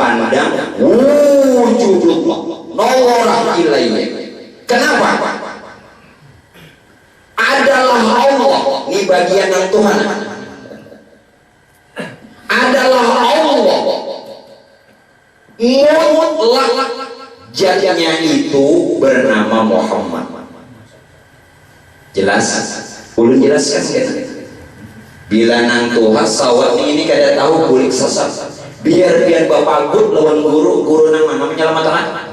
dipandang wujudullah nawara ilaihi. Kenapa? Adalah Allah, ini bagian yang Tuhan, adalah Allah mutlak, jadinya itu bernama Muhammad. Jelas? Ulun jelaskan kan? Bila nang Tuhan sawat ini kada tahu kulik sesat, biar bapak gut lawan guru nang mana menyelamatkan.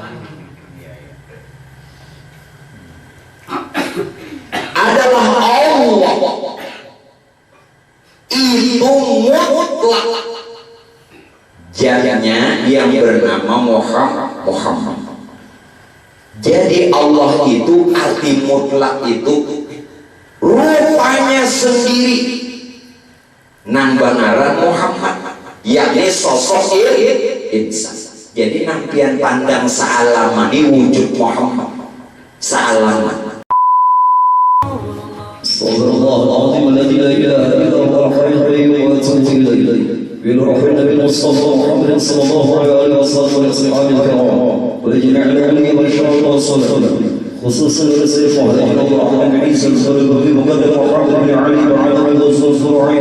Adalah Allah itu mutlak, jadinya yang bernama Muhammad. Jadi Allah itu arti mutlak itu rupanya sendiri nang banaran Muhammad, yakni sosok insan. Jadi nampian pandang saalamani wujud Muhammad saalaman. Sallallahu alaihi wa la ilaha illallah wa atubu ilaih. بروح النبي المصطفى محمد صلى الله عليه وسلم واصحابه الكرام ولجميع العلم ان شاء الله صلاه خصوصا رسول الله عن عيسى الخليل بمقدم محمد بن علي وعلى عبد الزرعي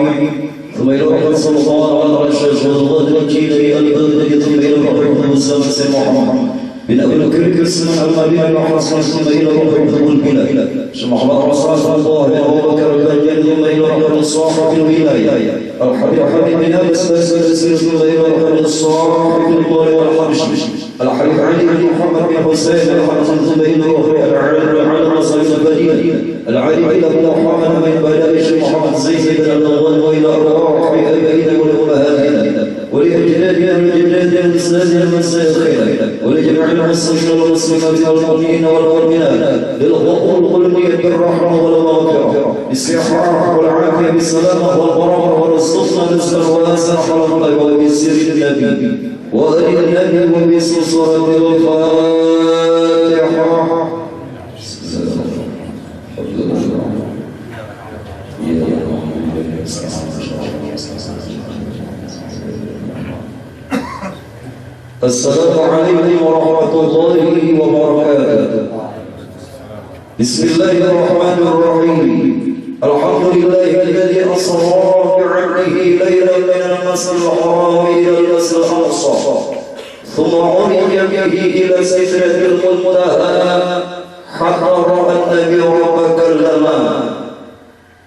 ثم الى رحمه صلى الله عليه وسلم والغد الجيلي البلد ثم الى رحمه السادس محمد من أول كل اسم الأمالين وحصل ثم إلى رحمه البلاد محمد رسول الله بن أبو بكر البجل ثم إلى رحمه صاحب الولاية الحبيب بن أبي سلسل ثم إلى رحمه صاحب القول والحبش الحبيب علي بن محمد بن حسين الحسن ثم إلى رحمه العالم على مصائب البديل العلي بن محمد بن بلاش محمد زيد بن الغنم وإلى أرواح أبينا والأمهاتنا ولأجدادنا من جداد الإسلام المساخين ولجميع المسلمين والمسلمات والمؤمنين والمؤمنات للغفور والغنية بالرحمة والمغفرة بالصحة والعافية بالسلامة والبركة والصدق نزلا واسعا خلقا وبسر النبي وآل النبي وبسلسلة الفاتحة. السلام عليكم ورحمة الله وبركاته. بسم الله الرحمن الرحيم. الحمد لله الذي أسرى بعبده ليلا من المسجد الحرام إلى المسجد الأقصى ثم عرج به إلى سدرة المنتهى حتى رأى النبي وكلمه.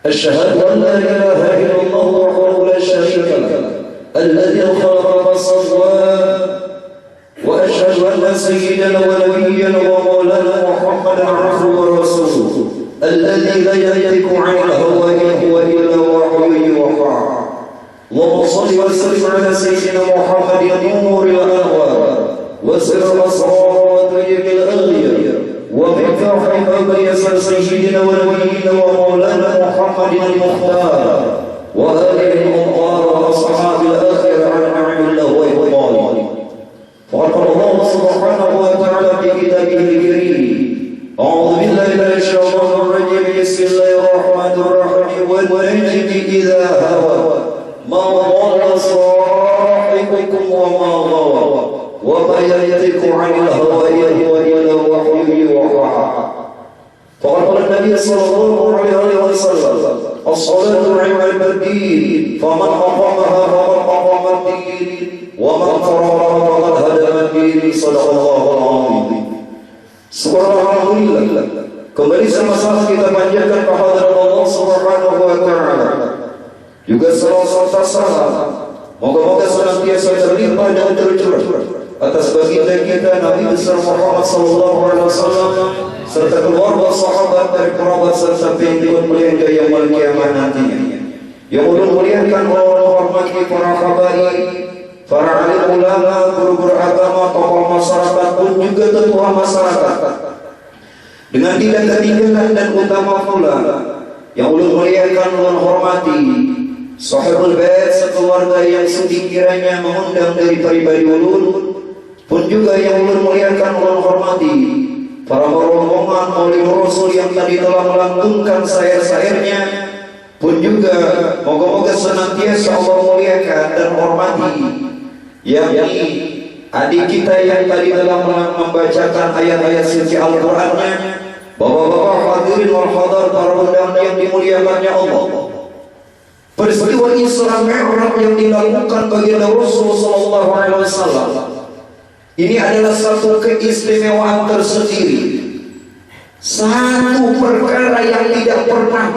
أشهد أن لا إله إلا الله وحده لا شريك له الذي خلق فسوى وأشهد أن سيدنا ونبينا ومولانا محمدا عبده ورسوله الذي لا ينطق عن الهوى إن هو إلا وحي يوحى. اللهم صل وسلم على سيدنا محمد نور الأنوار وسر الأسرار وطيب الأغيار ومفتاح باب يسر سيدنا ونبينا ومولانا محمد المختار وآله الأنوار وأصحاب الآخرة عن نعم الله وإقباله. وقال الله سبحانه وتعالى في كتابه الكريم أعوذ بالله من الشيطان الرجيم بسم الله الرحمن الرحيم والنجم إذا هوى ما ضل صاحبكم وما غوى وما ينطق عن الهوى إن هو إلا وحي يوحى. فقال النبي صلى الله عليه وسلم الصلاة عماد الدين فمن أقامها فقد أقام الدين ومن فرغها فقد هدم الدين. صدق الله العظيم. Subhanallah. Kembali sama-sama kita panjatkan kehadirat Allah Subhanahu wa taala. Juga salawat salam. Moga-moga senantiasa terlimpah dan tercurah atas baginda kita Nabi besar Muhammad sallallahu alaihi wasallam serta keluarga sahabat dari kerabat serta pengikut beliau yang yaumul kiamat nantinya. Yang ulun muliakan Allah hormati para habaib, para alim ulama, guru-guru agama, tokoh masyarakat pun juga tetua masyarakat. Dengan tidak ketinggalan dan utama pula yang ulun muliakan, ulun hormati sahibul bait sekeluarga yang sudi kiranya mengundang dari pribadi ulun, pun juga yang ulun muliakan, ulun hormati para rombongan maulid rasul yang tadi telah melantunkan syair-syairnya, pun juga moga-moga senantiasa Allah muliakan dan hormati, yakni adik kita yang tadi dalam membacakan ayat-ayat suci Al-Qur'annya, bapak-bapak hadirin wal hadar para undangan yang dimuliakannya Allah. Peristiwa Isra Mi'raj yang dilakukan baginda Rasul sallallahu alaihi wasallam ini adalah satu keistimewaan tersendiri. Satu perkara yang tidak pernah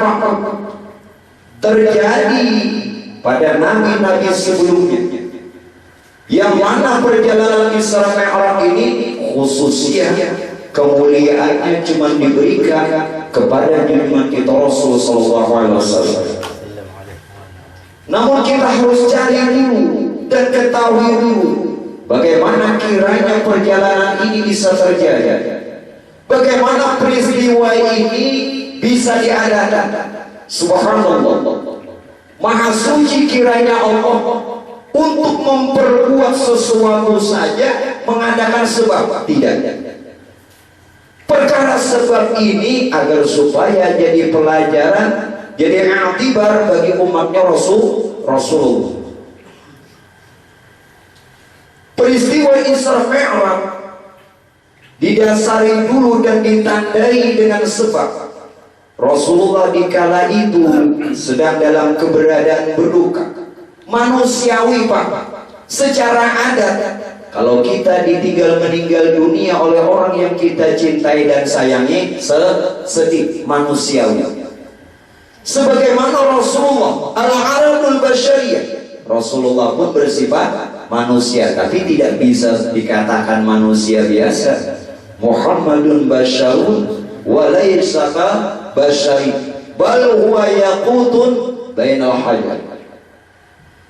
terjadi pada nabi-nabi sebelumnya, yang mana perjalanan Isra Mi'raj ini khususnya kemuliaannya cuma diberikan kepada junjungan kita Rasul sallallahu alaihi wasallam. Namun kita harus cari dulu dan ketahui dulu bagaimana kiranya perjalanan ini bisa terjadi, bagaimana peristiwa ini bisa diadakan. Subhanallah, maha suci kiranya Allah untuk memperkuat sesuatu saja mengadakan sebab. Tidak, perkara sebab ini agar supaya jadi pelajaran, jadi i'tibar bagi umatnya Rasulullah. Peristiwa Isra Mi'raj didasari dulu dan ditandai dengan sebab. Rasulullah di kala itu sedang dalam keberadaan berduka. Manusiawi Pak, secara adat kalau kita ditinggal meninggal dunia oleh orang yang kita cintai dan sayangi, sedih, manusiawi. Sebagaimana Rasulullah al-alamul basyariyah, Rasulullah pun bersifat manusia, tapi tidak bisa dikatakan manusia biasa. Muhammadun basyarun wa laysa basyari bal huwa yaqutun bainal hajar.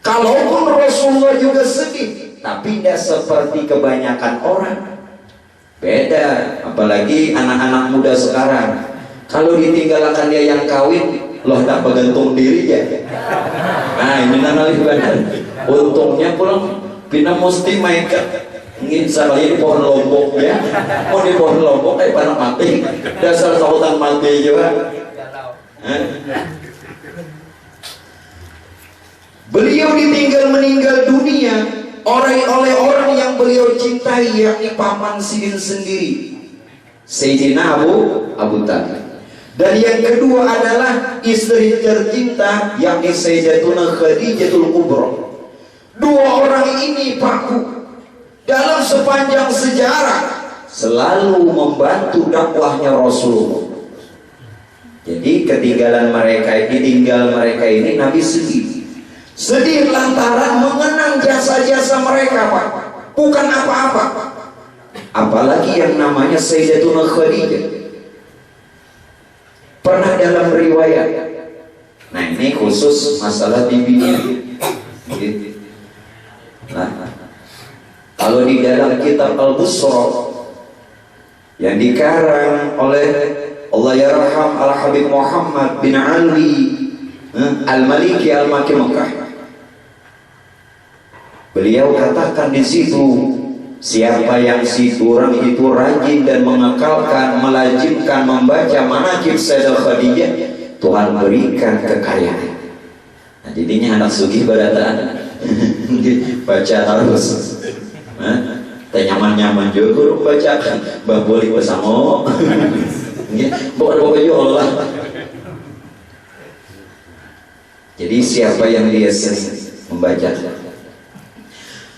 Kalaupun Rasulullah juga sedih, tapi tidak seperti kebanyakan orang. Beda, apalagi anak-anak muda sekarang. Kalau ditinggalkan dia yang kawin, loh tak bergantung diri ya. Nah ini nanti benar. Untungnya pulang Pina mesti main ke misalnya di pohon lombok ya, mau di pohon lombok kayak panak mati, dasar sautan mati juga. Beliau ditinggal meninggal dunia oleh orang yang beliau cintai, yakni paman Sidin sendiri, Sayyidina Abu Talib. Dan yang kedua adalah istri tercinta, yakni Sayyidatuna Khadijatul Kubra. Dua orang ini Pak, dalam sepanjang sejarah selalu membantu dakwahnya Rasulullah. Jadi ketinggalan mereka ini Nabi sedih lantaran mengenang jasa-jasa mereka Pak, bukan apa-apa. Apalagi yang namanya Sayyidatuna Khadijah. Pernah dalam riwayat, nah ini khusus masalah bibinya. Nah, kalau di dalam kitab Al-Busra yang dikarang oleh Allah yarham Al-Habib Muhammad bin Ali Al-Maliki Al-Maki Mekah, beliau katakan di situ, siapa yang orang itu rajin dan mengekalkan, melazimkan membaca manaqib Sayyidah Khadijah, Tuhan berikan kekayaan. Nah, jadinya anak sugih barataan baca harus nyaman-nyaman juga kurang bacakan bah boleh bersama bukan bapak Allah. Jadi siapa yang dia sering membaca,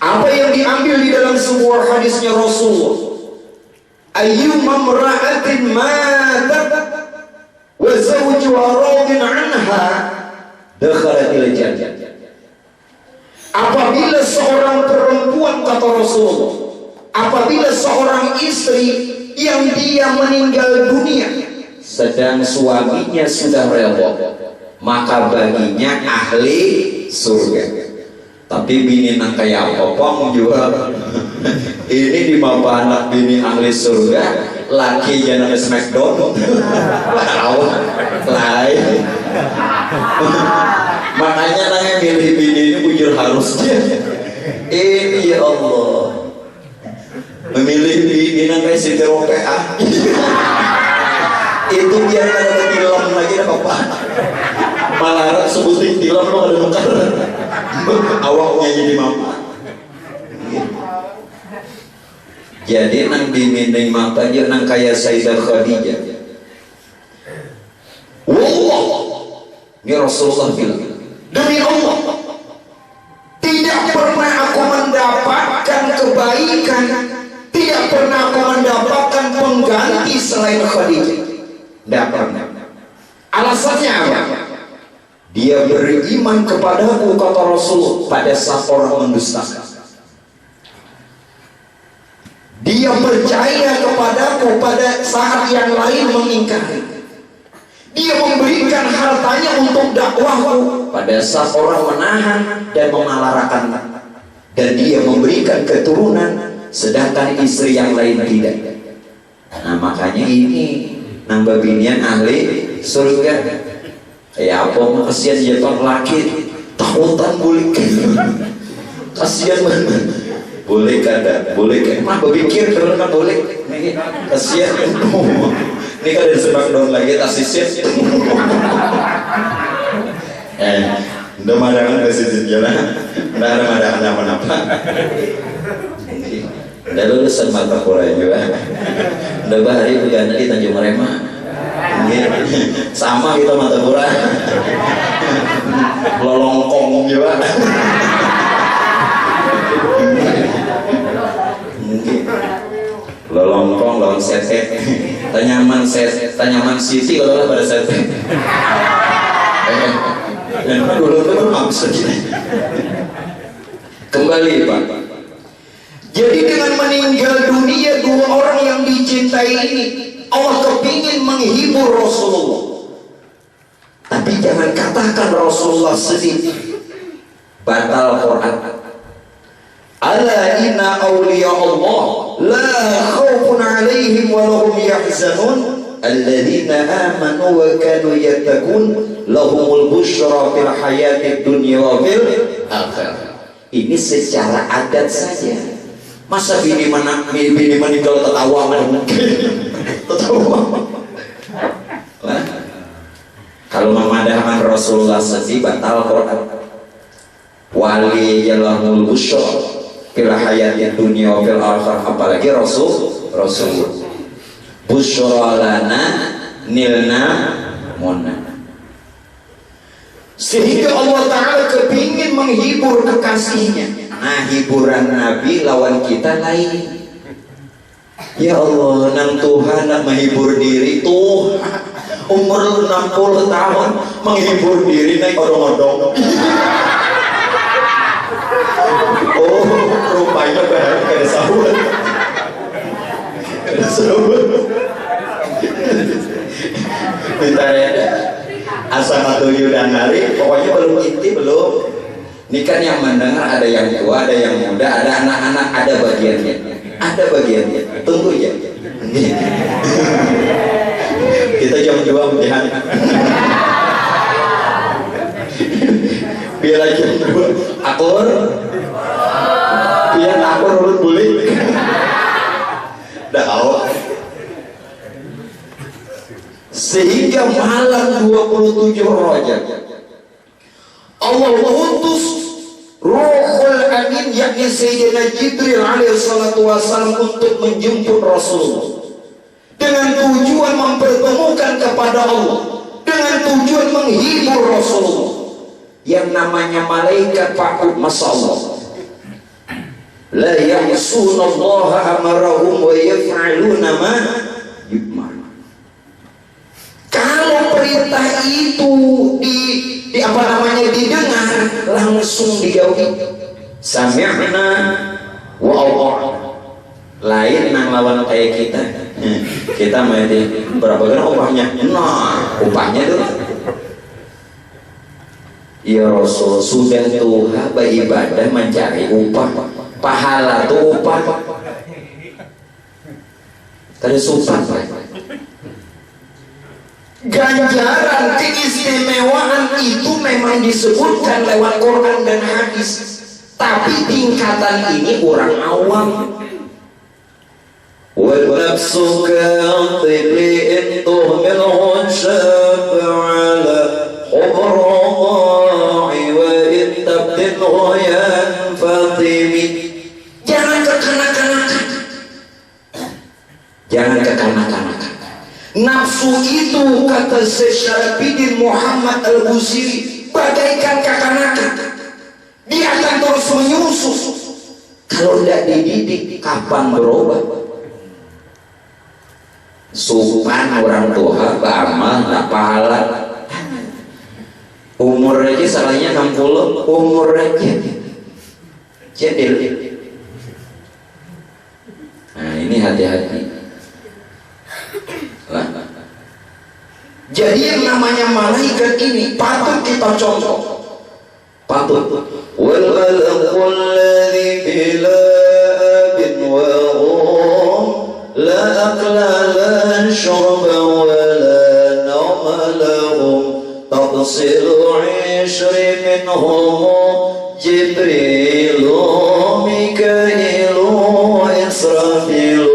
apa yang diambil di dalam sebuah hadisnya Rasulullah, ayyuma imra'atin matat wa zawjuha radin anha dakhalatil jannah. Apabila seorang perempuan, kata Rasulullah, apabila seorang istri yang dia meninggal dunia sedang suaminya sudah rela, maka baginya ahli surga. Tapi bini nang kayak apa menjual ini di bawah anak bini ahli surga, laki jangan smackdown lain. Makanya nanya milih bini ini bujur harusnya ini ya Allah, memilih bini nang kayak si PA itu biar ada tilam lagi apa malah sebutin tilam lo ada nukar awaknya jadi mama. Jadi nang dimineng mata dia nang kaya Sayyidah Khadijah. Wallah, ini Rasulullah bilang, demi Allah, tidak pernah aku mendapatkan kebaikan, tidak pernah aku mendapatkan pengganti selain Khadijah. Tidak pernah. Alasannya apa? Dia beriman kepadaku, kata Rasul, pada saat orang mendustakan. Dia percaya kepadaku pada saat yang lain mengingkari. Dia memberikan hartanya untuk dakwahku pada saat orang menahan dan memalarakan. Dan dia memberikan keturunan sedangkan istri yang lain tidak. Nah makanya ini nambah binian ahli surga. Ya apa kasihan jatuh laki takutan bulik. Kasihan banget. Boleh kada, boleh kan? Mah berpikir kalau kan boleh. Kasihan. Ini kan ada sebab dong lagi tasisir. Udah madangan tasisir jalan. Udah ada madangan apa-apa. Udah lulusan mata kuliah juga. Udah bahari begadang di Tanjung Merema. Sama kita mata kuliah. Lolongkong juga. Lolongkong, lolong setet, tanyaman sisi kalau lah pada setet. Dulu itu maksud kembali Pak. Jadi dengan meninggal dunia dua orang yang dicintai ini, Allah kepingin menghibur Rasulullah. Tapi jangan katakan Rasulullah sedih. Batal Quran. Ala inna awliya Allah la khawfun alaihim wa lahum yahzanun alladzina amanu wa kanu yattaqun lahumul busyra fil hayatid dunya wa fil akhirah. Ini secara adat saja. Masa bini meninggal tertawa mungkin tertawa. Kalau memadahkan Rasulullah sedih batal Quran. Wali yalahul busyra fil hayatid dunya wa fil akhirah, apalagi Rasul busyra lana nilna mona. Sehingga Allah Ta'ala kepingin menghibur kekasihnya. Nah hiburan Nabi lawan kita lain. Ya Allah, nang Tuhan nak menghibur diri tuh umur 60 tahun menghibur diri naik odong-odong. Oh, rupanya bahan kada sahur. Kada sahur. Ditanya asa matuyu dan hari, pokoknya belum inti belum. Ini kan yang mendengar ada yang tua, ada yang muda, ada anak-anak, ada bagiannya. Ada bagiannya. Tunggu ya. Kita jam 2 melihat. Biar jam 2 akur. Biar akur urut bulik. Dah. Sehingga malam 27 Rajab Allah mengutus Ruhul Amin yakni Sayyidina Jibril alaihi salatu wassalam untuk menjemput Rasulullah dengan tujuan mempertemukan kepada Allah, dengan tujuan menghibur Rasulullah. Yang namanya malaikat Pak Masallah la ya'sunallaha amarahum wa yaf'aluna ma yu'mar. Kalau perintah itu didengar langsung dijauhi. Sami'na wa ata'na. Lain nang lawan kayak kita. Kita mesti berapa kali upahnya? Nah, upahnya dulu. Ya Rasul, sudah Tuhan beribadah mencari upah. Pahala tuh upah. Kada sumpah. Ganjaran keistimewaan itu memang disebutkan lewat Quran dan hadis, tapi tingkatan ini orang awam. Wal nafsuka antibli intuhmil hunshab ala khubrai wa intabdil huyan fatimi. Jangan kekanakan kekanak-kanakan. Nafsu itu, kata Syekh Syarafidin Muhammad Al-Busiri, bagaikan kekanakan. Dia akan terus menyusup. Kalau tidak dididik, kapan berubah? Supan orang tua, beramal, tak pahala. Umur aja salahnya 60, umur aja jadil. Nah ini hati-hati lah. Jadi yang namanya malaikat ini patut kita contoh, patut. wal balaqul ladzi bila abin wa hum la aqla la syurba wa la nawma lahum taqsiru 'ishri minhum jibrilu mikailu israfilu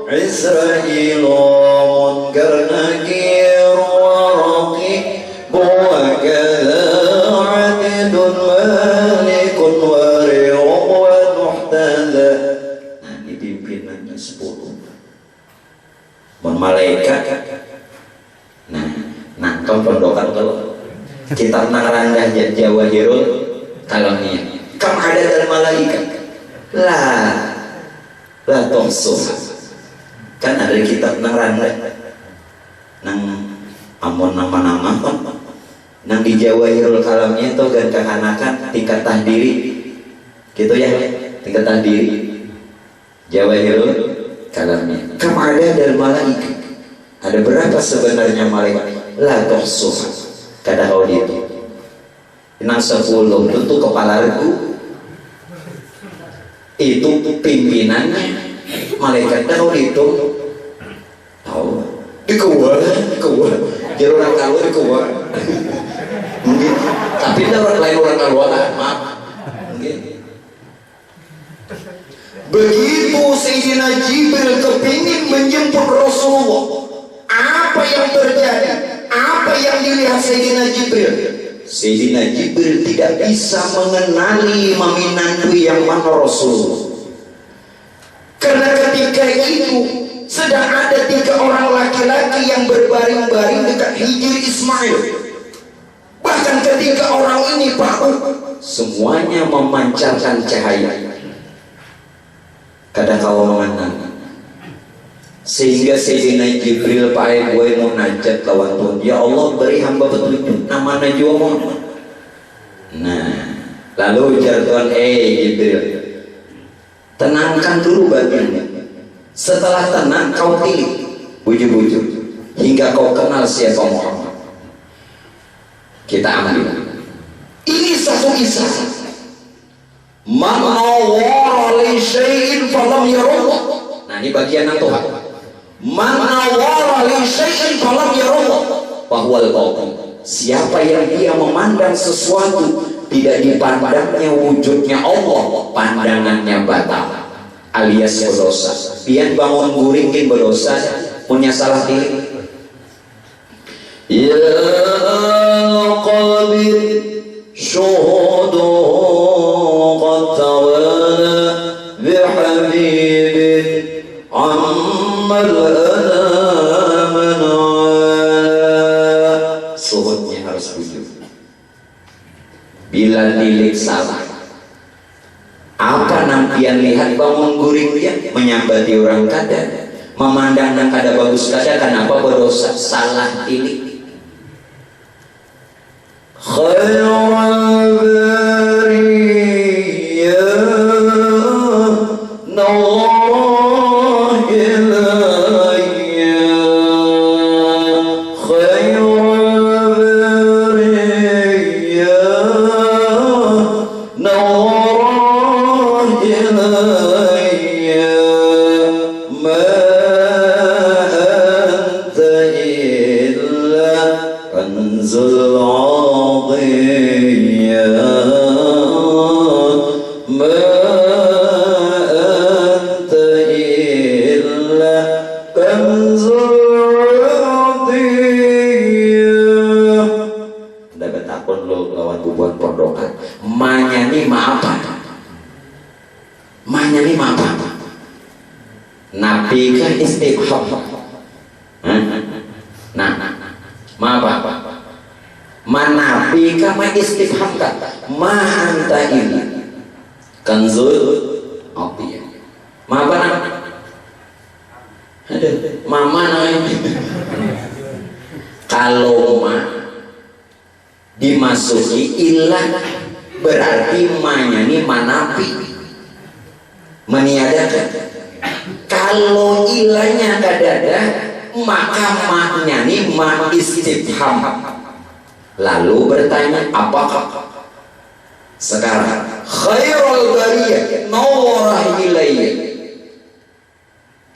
Isra'ilu munkar nakir wa raqib wa kadha 'adidun malikun wari'u wa muhtada. Nah ini pimpinannya 10. Malaikat. Nah nangkep pondokan kalau kitab Narangga Jawahirul Kalamiyah. Kam ada dalam malaikat lah tongsuh. Kan ada kitab Narangga nang amun nama-nama kan nang di Jawahirul Kalamiyah itu gan kekanakan tingkat tahdiri gitu ya, tingkat tahdiri Jawahirul Kalamiyah. Kam ada dalam malaikat, ada berapa sebenarnya malaikat? La tongsuh. Kata kau itu nang 10 tentu kepala regu itu pimpinannya malaikat tahu itu tahu dikeluar jadi orang keluar dikeluar mungkin tapi orang lain orang keluar maaf mungkin. Begitu Sayyidina Jibril kepingin menjemput Rasulullah, apa yang terjadi? Apa yang dilihat Sayyidina Jibril? Sayyidina Jibril tidak bisa mengenali meminangku yang mana Rasulullah. Karena ketika itu sedang ada 3 orang laki-laki yang berbaring-baring dekat hijir Ismail. Bahkan ketika orang ini bangun, semuanya memancarkan cahaya. Kadang kau mengenal. Sehingga Sayyidina Jibril pakai gue munajat lawan Tuhan, ya Allah beri hamba petunjuk nama najwa Muhammad. Nah lalu ujar Tuhan, Jibril tenangkan dulu batinnya. Setelah tenang kau pilih bujuk-bujuk hingga kau kenal siapa Muhammad. Kita ambil ini satu kisah. Man nawwara li syai'in falam yarullah. Nah ini bagian yang Tuhan. Man nawwara li syai'in falam yarullah bahwal batin. Siapa yang dia memandang sesuatu tidak dipandangnya wujudnya Allah, pandangannya batal alias berdosa. Pian bangun guringin berdosa, punya salah diri. Ya qalbi syuhudu qad tawala bihabibin ammal anamana. Suhudnya harus wujud. Bila dilik salah, apa nampian lihat bangun guring dia menyambati orang kada, memandang nang kada bagus kada, kenapa berdosa salah dilik. Khairul bariyah nawwah ilayya. Khairul bariyah nawwah ilayya. Ma anta illa kanzul Nabi kan istifham, Nabi kama istifham kata ma anta ini kanzul api. Ma apa nama? Aduh, mama namanya. Kalau ma dimasuki ilah berarti ma-nya ini manapi, meniadakan. Kalau ilahnya kadada maka ma-nya ini ma istifham. Lalu bertanya apakah sekarang khairul bariyah nawara ilayya,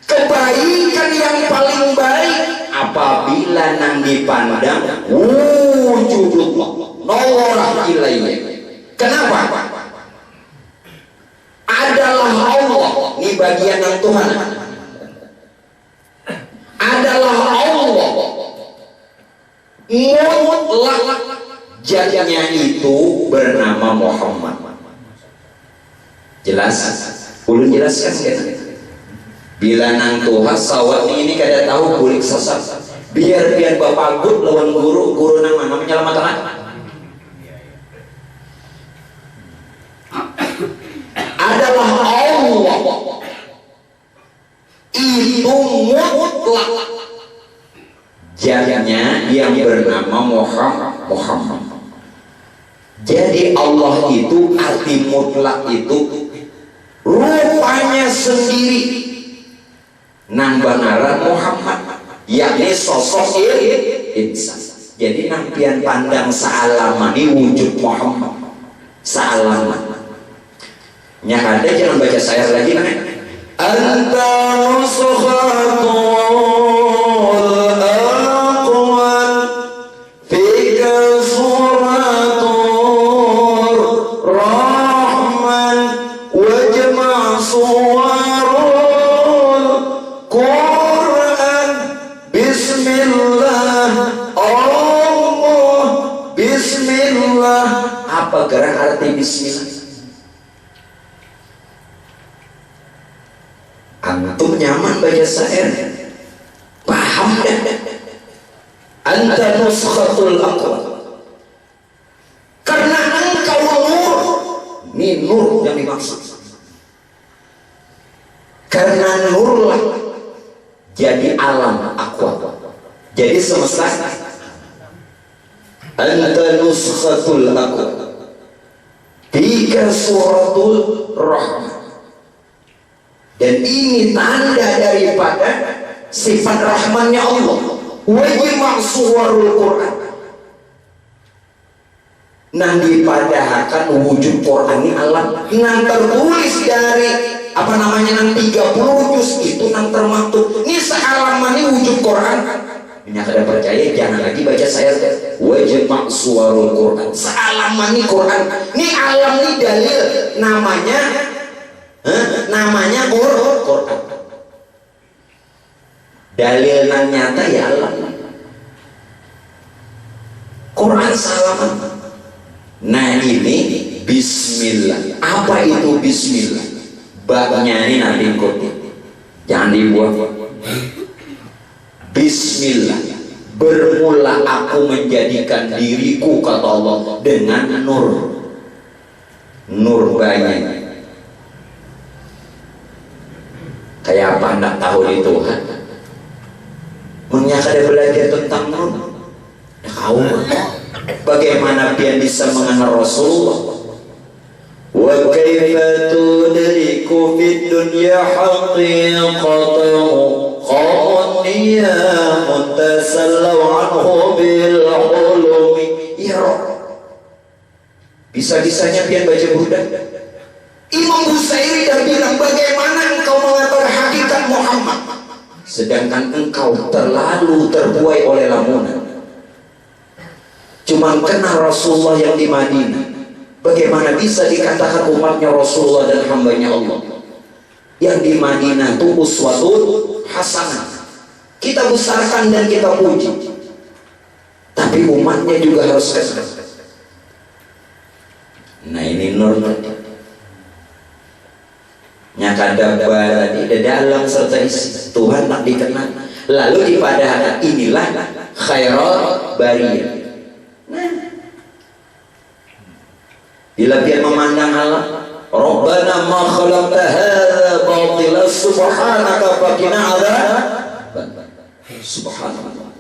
kebaikan yang paling baik apabila nang dipandang wujudullah nawara ilayya. Kenapa? Adalah Allah, ini bagian yang Tuhan, adalah Allah mutlak, jadinya itu bernama Muhammad. Jelas? Ulun jelaskan kan? Bila nang Tuhan sawat ini kada tahu kulik sesat, biar bapak gut lawan guru nang mana menyelamatkan. Adalah Allah itu mutlak, jadinya yang bernama Muhammad. Jadi Allah itu arti mutlak itu rupanya sendiri nang banaran Muhammad, yakni sosok insan. Jadi nang pian pandang saalamani wujud Muhammad saalaman. Nya ada jangan baca syair lagi mana? Anta nusukhatul gerak arti bismillah. Antum nyaman baca syair, paham dah. Anta nuskhatul aqwam, karena engkau nur, ini nur yang dimaksud. Karena nurlah jadi alam aqwam, jadi semesta. Anta nuskhatul aqwam, tiga suratul rahmah, dan ini tanda daripada sifat rahmannya Allah. Wajib suwarul Quran, nang dipadahakan wujud Quran ini alam, nang tertulis dari apa namanya nang 30 juz itu nang termaktub ini sealaman ini wujud Quran. Ini kada percaya jangan lagi baca saya wajib suwarul Quran, sealaman ini Quran, ini alam ini dalil namanya Quran. Dalil nan nyata ya alam Quran salaman. Nah ini bismillah. Apa itu bismillah? Babnya ini nanti ikuti, jangan dibuat. Bismillah, bermula aku menjadikan diriku, kata Allah, dengan nur banyak. Kayak apa anda tahu di Tuhan? Menyakada belajar tentang nur, tahu bagaimana dia bisa mengenal Rasulullah. Wa kaifa tudriku fid dunya haqiqatahu qawniya mutasallu anhu bil hulumi. Ya Rabb, bisa-bisanya pian baca Buddha. Imam Busairi dan bilang, bagaimana engkau mengatakan hakikat Muhammad sedangkan engkau terlalu terbuai oleh lamunan, cuma kenal Rasulullah yang di Madinah. Bagaimana bisa dikatakan umatnya Rasulullah dan hambanya Allah yang di Madinah itu uswatun hasanah, kita besarkan dan kita puji, tapi umatnya juga harus kenal. Nah ini nur nyakada di dalam serta isi Tuhan tak dikenal. Lalu dipadahkan inilah khairul bariyah. Nah Bila dia memandang Allah, Rabbana ma khalaqta hadza batila subhanaka faqina adzaban. Subhanallah.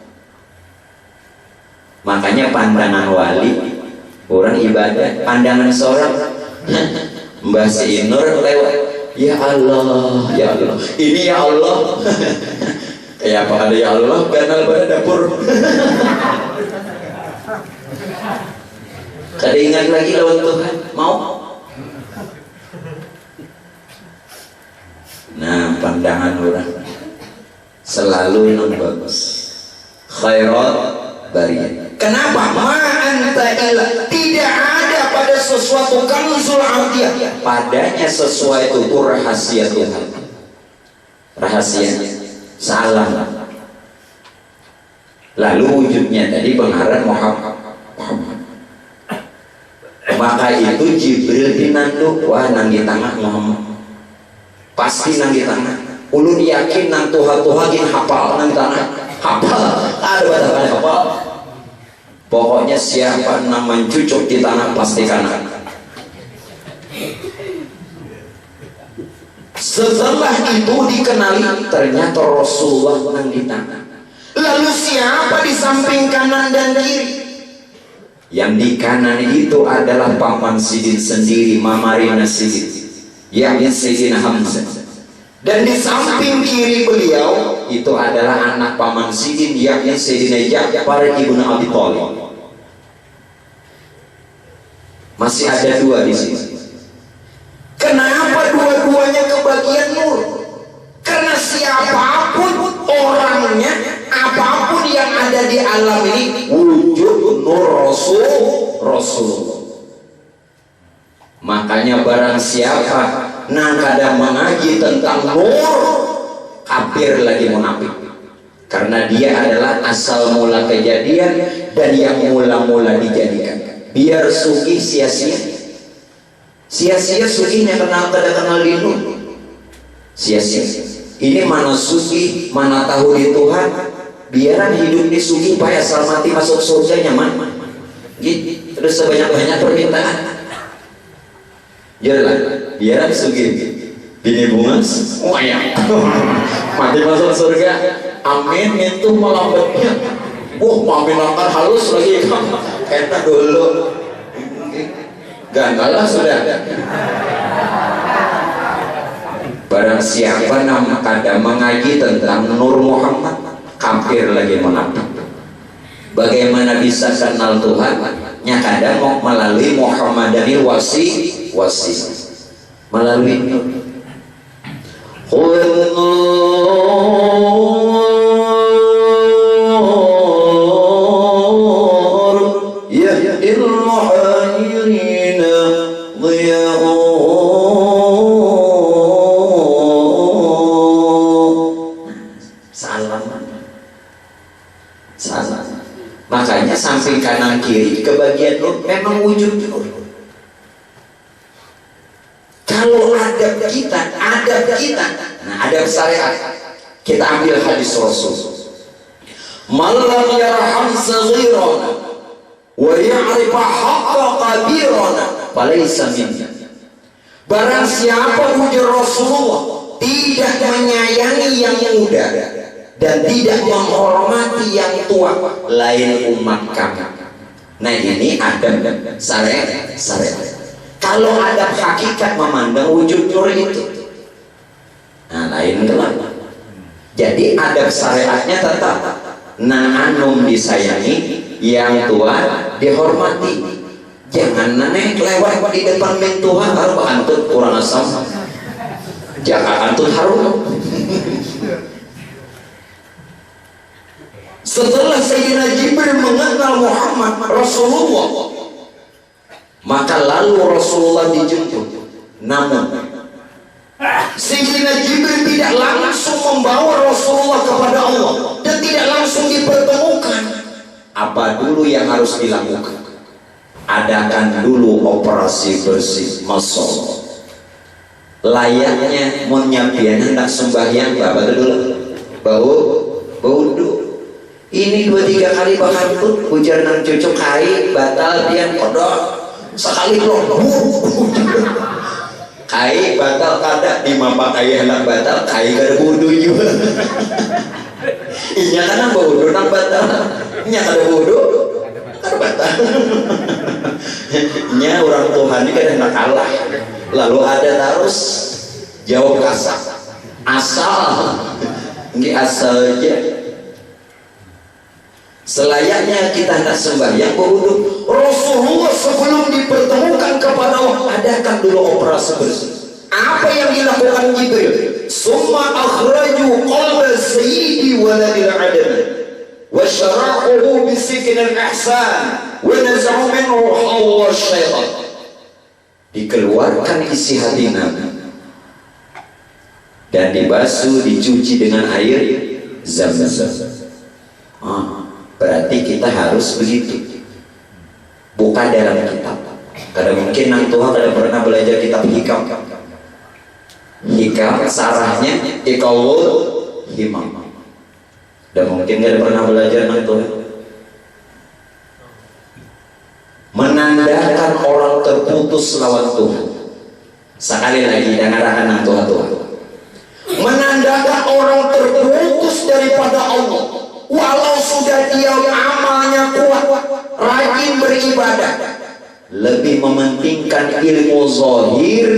Makanya pandangan wali, orang ibadah, pandangan seorang Mbah Sinur lewat, ya Allah, ya Allah, ini ya Allah. Kayak apa ada ya Allah, kanal pada dapur. Kada ingat lagi lawan Tuhan, mau? Nah, pandangan orang selalu yang bagus. Khairat bariyah. Kenapa? Ma'anta illa, tidak ada pada sesuatu kanzul ardiyah, padanya sesuatu itu rahasia Tuhan. Rahasia salah. Lalu wujudnya tadi pengarang Muhammad. Maka itu Jibril dinanduk, wah nang di tengah Muhammad. Pasti nang di tengah. Ulun yakin nang Tuhan gin hafal nang di tengah. Hafal, ada batasan hafal. Pokoknya siapa nang mencucuk di tanah pasti kanan. Setelah itu dikenali ternyata Rasulullah nang di tanah. Lalu siapa di samping kanan dan kiri? Yang di kanan itu adalah paman Sidin sendiri, Mamarina Sidin, yakni Sayyidina Hamzah. Dan di samping kiri beliau itu adalah anak paman Sidin, yakni Sayyidina Ja'far ibn Abi Thalib. Masih ada dua di sini. Kenapa dua-duanya kebagian nur? Karena siapapun orangnya, apapun yang ada di alam ini wujud nur Rasul. Makanya barang siapa nang kadang mengaji tentang nur, kafir lagi munafik. Karena dia adalah asal mula kejadian dan yang mula-mula dijadikan. Biar sugi sia-sia. Sia-sia suginya kada kenal di nur. Sia-sia. Ini mana sugi, mana tahu di Tuhan. Biaran hidup di sugi supaya selamati masuk surga nyaman. Gitu. Terus sebanyak-banyak permintaan. Yalah, biaran sugi. Bini bunga, semuanya. Mati masuk surga. Amin, itu melambatnya. Mampir makan halus lagi. Kita dulu. Gandalah sudah. Barang siapa nama kada mengaji tentang Nur Muhammad, kafir lagi munafik. Bagaimana bisa kenal Tuhan? Nya kada mau melalui Muhammadani wasi melalui Nur. Makanya samping kanan kiri kebagian nur memang wujud nur. Kalau adab kita, nah adab syariat, kita ambil hadis Rasul. Malam yarham saghirana wa ya'rif haqqa kabirana falaysa minna. Barang siapa wujud Rasulullah tidak menyayangi yang muda dan tidak menghormati yang tua, lain umat kami. Nah ini adab syariat. Kalau adab hakikat memandang wujud nur itu, nah lain kelak. Jadi adab syariatnya tetap, nah anum disayangi, yang tua dihormati. Jangan naik lewat di depan mentuhan kalau antut kurang asam. Jangan antut harum. Setelah Sayyidina Jibril mengenal Muhammad Rasulullah, maka lalu Rasulullah dijemput. Namun Sayyidina Jibril tidak langsung membawa Rasulullah kepada Allah dan tidak langsung dipertemukan. Apa dulu yang harus dilakukan? Adakan dulu operasi bersih masuk. Layaknya menyapian hendak sembahyang bapak dulu bau ini 2-3 kali bakal pun ujar nang cucuk kai batal dia kodok sekali lombu kai batal kada di mapa kai hendak batal kai kada wudu juga inya kana wudu nang batal inya kada wudu kada batal nya orang Tuhan ini kan hendak kalah lalu ada terus jawab kasar asal nggih asal aja selayaknya kita hendak sembahyang berwudu. Rasulullah sebelum dipertemukan kepada Allah adakan dulu operasi bersih. Apa yang dilakukan Jibril? Summa akhraju qalba sayyidi waladil adam wa syara'uhu bisikin al-ihsan wa naz'u minhu hawwa syaitan. Dikeluarkan isi hati Nabi dan dibasuh, dicuci dengan air zam-zam. Berarti kita harus begitu, bukan dalam kitab. Kadang mungkin nang Tuhan kada pernah belajar kitab hikam. Hikam sarahnya iqawul himam. Dan mungkin kada pernah belajar nang Tuhan. Menandakan orang terputus lawan Tuhan. Sekali lagi dengarkan nang Tuhan. Menandakan orang terputus daripada Allah. Walau sudah dia amalnya kuat, rajin beribadah, lebih mementingkan ilmu zahir,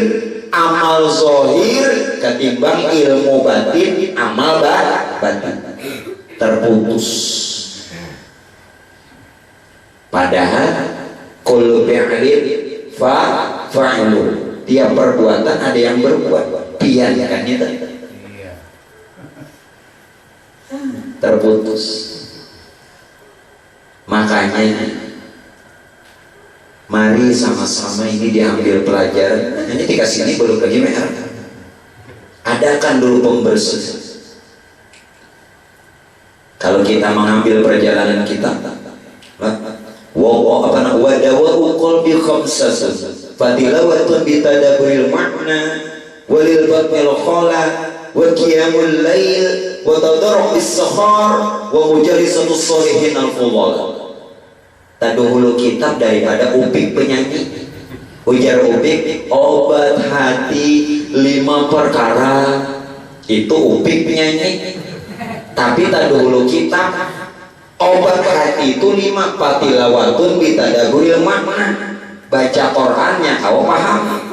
amal zahir ketimbang ilmu batin, amal batin. Terputus. Padahal kullu fi'lin fa'lu. Tiap perbuatan ada yang berbuat. Pian kan itu. Terputus. Makanya mari sama-sama ini diambil pelajaran. Ini dikasih ini belum lagi mer. Adakan dulu pembersih. Kalau kita mengambil perjalanan kita, wadawa'u qalbi khamsatun fatilawatun bitadaburil makna walil batnil khala wa qiyamul lail wa tadarruk bis-sakhar wa mujalisatus sholihin al-fudhal. Tadahulu kitab daripada Upik penyanyi. Ujar Upik, obat hati 5 perkara. Itu Upik penyanyi. Tapi tadahulu kitab obat hati itu 5 patilawatun bitadaburil makna. Baca Qur'annya kau paham.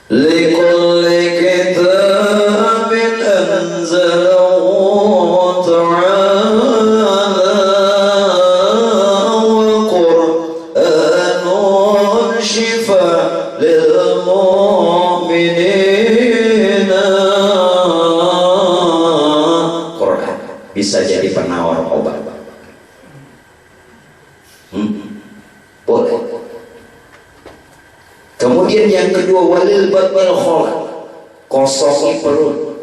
Likulli kitabin anzalahu ta'ala wa Qur'anun shifa lil mu'minina. Quran bisa jadi penawar obat. Boleh. Kemudian yang kedua, walil batnil khala, kosongi perut.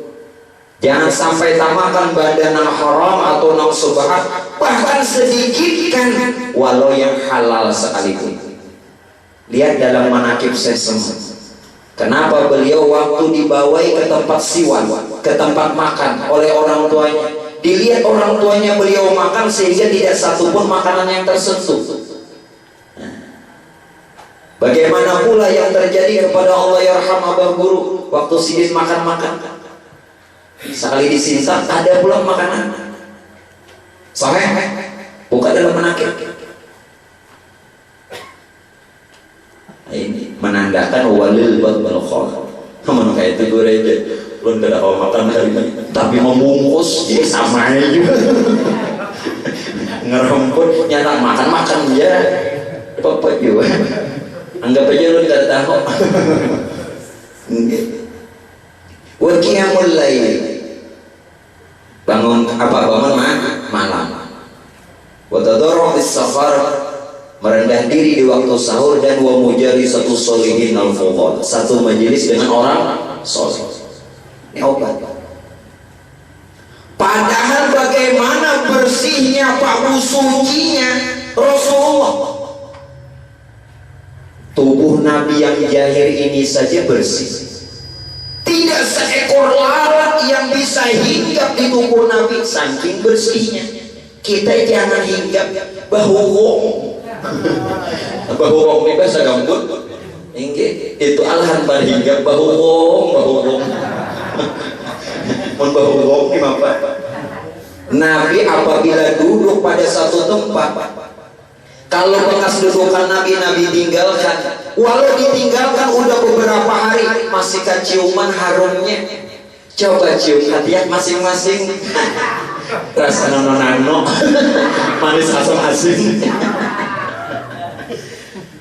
Jangan sampai tamakan badan yang haram atau yang subhat, bahkan sedikitkan walau yang halal sekalipun. Lihat dalam manaqib Sesem. Kenapa beliau waktu dibawai ke tempat siwan, ke tempat makan oleh orang tuanya, dilihat orang tuanya beliau makan sehingga tidak satupun makanan yang tersentuh. Bagaimana pula yang terjadi kepada Allah yarham abah guru waktu sidin makan-makan, sekali disingkat ada pula makanan. Sahih, buka dalam manaqib. Ini menandakan walil batnil khala. Mana kayak itu gereja, belum tidak mau makan hari ini, tapi membungkus, jadi sama juga. Ngeremput, nyata makan ya, apa juga. Anggap aja lu tidak tahu. Wa qiyamul lail, bangun malam. Wa tadarruk bis-safar, merendah diri di waktu sahur, dan wa mujalisatus sholihin al-fudhal, satu majelis dengan orang saleh. Ini obat. Padahal bagaimana bersihnya, Pak, sucinya Rasulullah. Tubuh Nabi yang jahir ini saja bersih. Tidak seekor lalat yang bisa hinggap di tubuh Nabi, saking bersihnya. Kita jangan hinggap bahu Bahu wong ini bahasa gambut. Inggih, itu alahan hingga bahu wong. Mun bahu wong gimana? Nabi apabila duduk pada satu tempat, kalau bekas dudukan Nabi tinggalkan, walau ditinggalkan udah beberapa hari masih keciuman harumnya. Coba cium hadiah masing-masing. Rasa nano manis asam asin.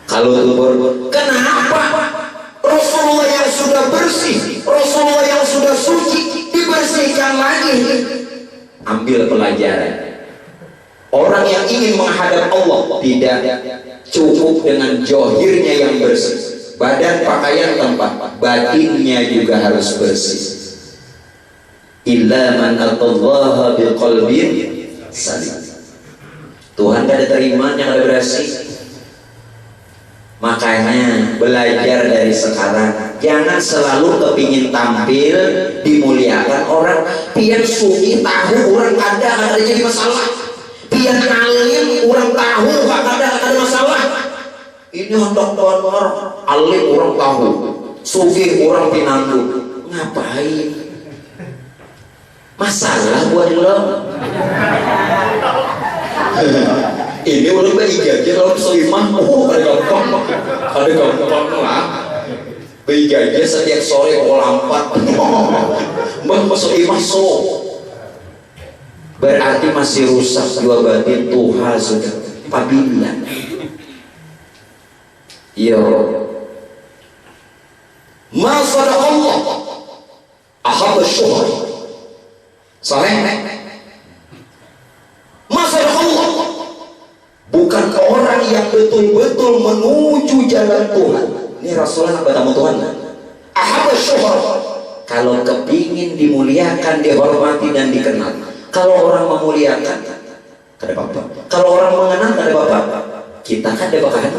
Kalau kenapa Rasulullah yang sudah bersih, Rasulullah yang sudah suci dibersihkan lagi? Ambil pelajaran. Orang yang ingin menghadap Allah tidak cukup dengan johirnya yang bersih, badan, pakaian, tempat, batinnya juga harus bersih. Illa man atallaha biqalbin salim. Tuhan gak ada terimanya kalau bersih. Makanya belajar dari sekarang, jangan selalu kepingin tampil dimuliakan orang. Pian sugi tahu orang ada jadi masalah. Pian alim orang tahu ada masalah. Ini hendak donor alim orang tahu, sugi orang pinanggu. Ngapain? Masalah buat lo. Ini udah berijazah kalau selimah, ada gampang lah. Berijazah setiap sore pukul 4. Mbak selimah so. Berarti masih rusak jiwa batin Tuhan sudah pabila. Ya Masya Allah ahab syuhar saleh Masya Allah bukan ke orang yang betul-betul menuju jalan Tuhan. Ini Rasulullah bertemu Tuhan. Ahab syuhar, kalau kepingin dimuliakan, dihormati dan dikenal. Kalau orang memuliakan, ada bapak. Kalau orang mengenal, ada bapak. Kita kan ada bapak.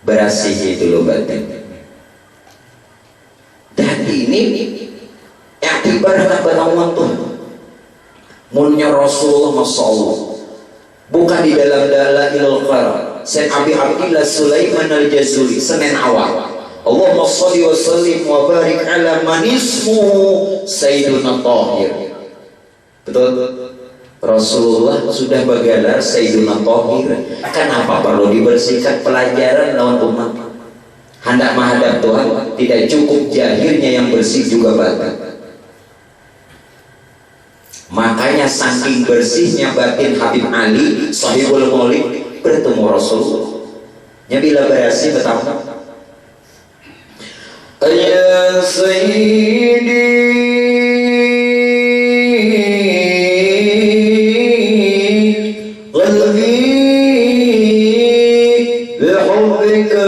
Berasih itu loh batin. Dan ini yang ibarat bertemu Tuhan. Munnya Rasulullah Masya Allah. Bukan di dalam Dalailul Qaram. Sayyid Abi Abdillah Sulaiman Al-Jazuli Senin awal. Allahumma sholli wa sallim wa barik ala man ismuhu Sayyiduna Thahir. Betul? Rasulullah sudah bergelar Sayyiduna Thahir. Kenapa perlu dibersihkan pelajaran lawan umat? Hendak menghadap Tuhan tidak cukup jahirnya yang bersih juga batin. Makanya saking bersihnya batin Habib Ali Sahibul Maulid bertemu Rasulullah. Bila berhasil betapa ya Sayyidi qalbi bihubbika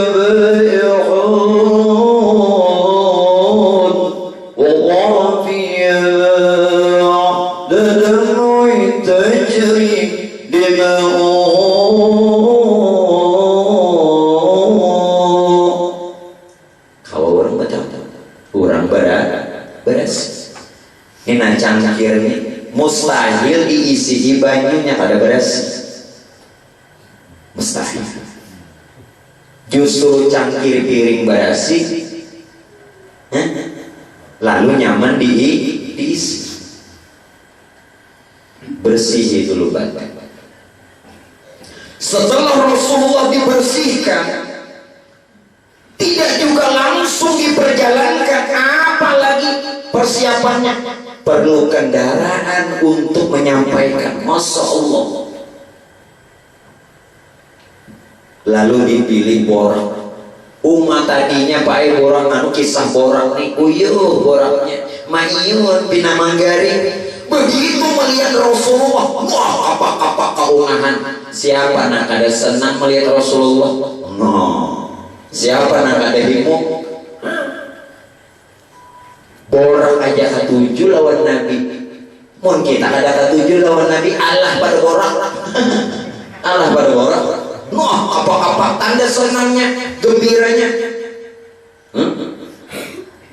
cangkirnya mustahil diisi banyunya pada beras, mustahil. Justru cangkir piring berasi lalu nyaman diisi, bersih itu lubat. Setelah Rasulullah dibersihkan, tidak juga langsung diperjalankan, apalagi persiapannya perlu kendaraan untuk menyampaikan. Masya Allah. Lalu dipilih borak. Umat tadinya pakai borak anu kisah borak nih, uyuh boraknya mayun pina manggaring. Begitu melihat Rasulullah, wah apa keungahan. Siapa nak ada senang melihat Rasulullah? No. Siapa nak ada himung? Borak aja ketujuh lawan Nabi. Mun kita ada ketujuh lawan Nabi, Allah pada borak. Allah pada borak. Wah, apa-apa tanda senangnya, gembiranya.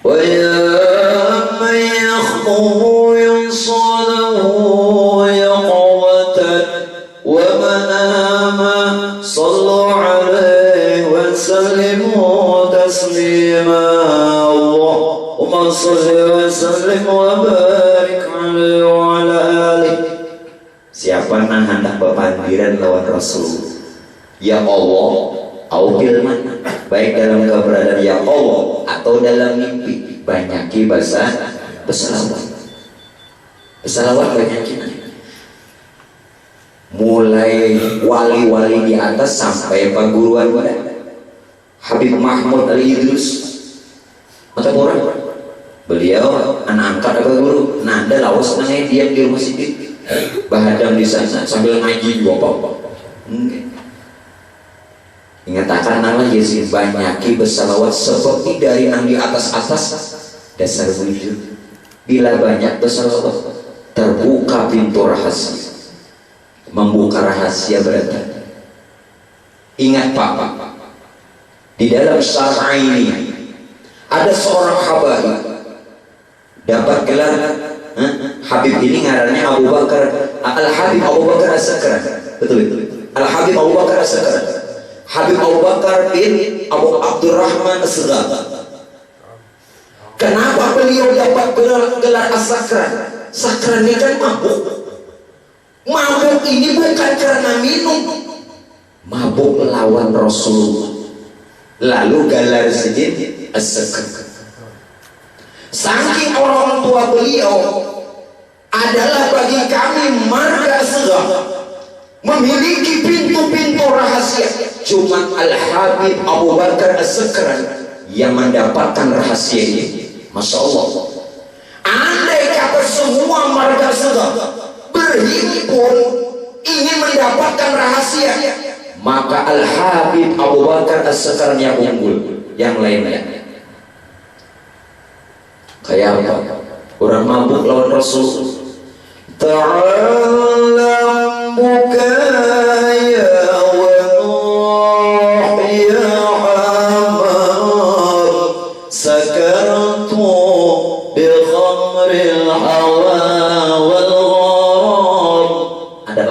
Wa ya man yakhmu yansalahu yaqwatan wa man ama Allahumma shalli wa sallim wa barik alaihi wa ala alihi. Siapa nah hendak bepandiran lawan Rasul, ya Allah, aupil mana, baik dalam keberadaan ya Allah atau dalam mimpi, banyaki bersalawat banyakin. Mulai wali-wali di atas sampai perguruan Habib Mahmud Ali Idrus, mata orang beliau anak angkat apa guru, nanda lawas nangai diam di rumah Siddiq, bahadam di sana sambil ngaji juga apa. Ingatakan nama Yesus banyaki bersalawat seperti dari yang di atas dasar wujud. Bila banyak bersalawat, terbuka pintu rahasia. Membuka rahasia berarti. Ingat Pak, di dalam syarah ini ada seorang habaib dapat gelar Habib ini ngarannya Abu Bakar Al-Habib Abu Bakar As-Sakran. Betul. Al-Habib Abu Bakar As-Sakran. Habib Abu Bakar bin Abu Abdurrahman As-Saghar. Kenapa beliau dapat gelar As-Sakran? Sakran ini kan mabuk. Mabuk ini bukan karena minum, mabuk melawan Rasulullah. Lalu gelar sedikit As-Sakran. Saking orang tua beliau adalah bagi kami marga As-Saghar, memiliki pintu-pintu rahasia. Cuma Al-Habib Abu Bakar As-Sakran yang mendapatkan rahasia ini. Masya Allah. Andai kata semua marga As-Saghar berhimpun ingin mendapatkan rahasia, maka Al-Habib Abu Bakar As-Sakran yang unggul, yang lainnya kayak apa? Orang mabuk lawan Rasul. Ta'alam bukaya wa nuh ya amar sakartu bi khamril hawa wal gharam. Ada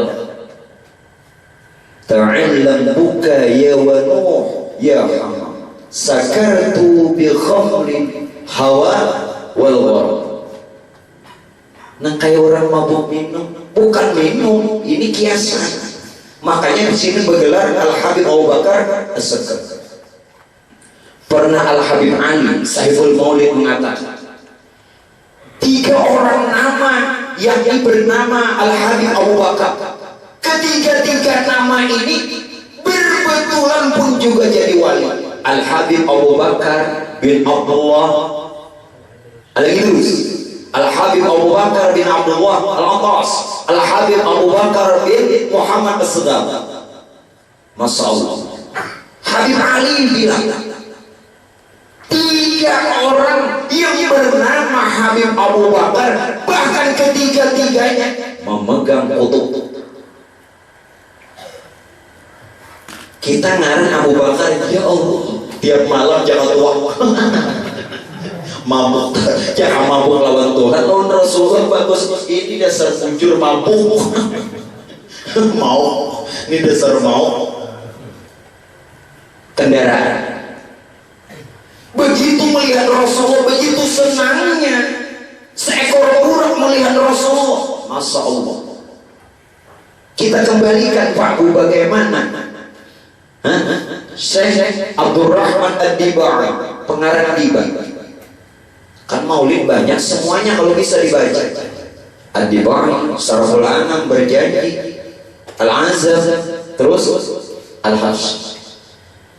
ta'alam bukaya wa nuh ya amar sakartu bi khamril hawa wal gharam. Nah kayak orang mabuk minum, bukan minum, ini kiasan. Makanya di sini bergelar Al-Habib Abu Bakar As-Sakran. Pernah Al-Habib Ali Saiful Maulid mengatakan 3 orang nama yang bernama Al-Habib Abu Bakar. Ketiga-tiga nama ini berbetulan pun juga jadi wali. Al-Habib Abu Bakar bin Abdullah Al-Idrus, Al-Habib Abu Bakar bin Abdullah Al-Atas, Al-Habib Abu Bakar bin Muhammad As-Saghar. Masya Allah. Habib Ali bilang 3 orang yang bernama Habib Abu Bakar, bahkan ketiga-tiganya memegang kutub. Kita ngarang Abu Bakar, ya Allah, tiap malam jangan tua. Mabuk, jangan mabuk lawan Tuhan. Lawan Rasulullah bagus. Ini dasar fujur mabuk. Mau, ini dasar mau. Kendaraan. Begitu melihat Rasulullah, begitu senangnya seekor buruk melihat Rasulullah. Masya Allah. Kita kembalikan Pak Bu bagaimana? Syekh Abdurrahman Ad-Dibai, pengarang Dibai. Kan maulid banyak, semuanya kalau bisa dibaca. Ad-Dibai, Syarhul Anam, Berjanji, Al-Azab, terus Al-Hash.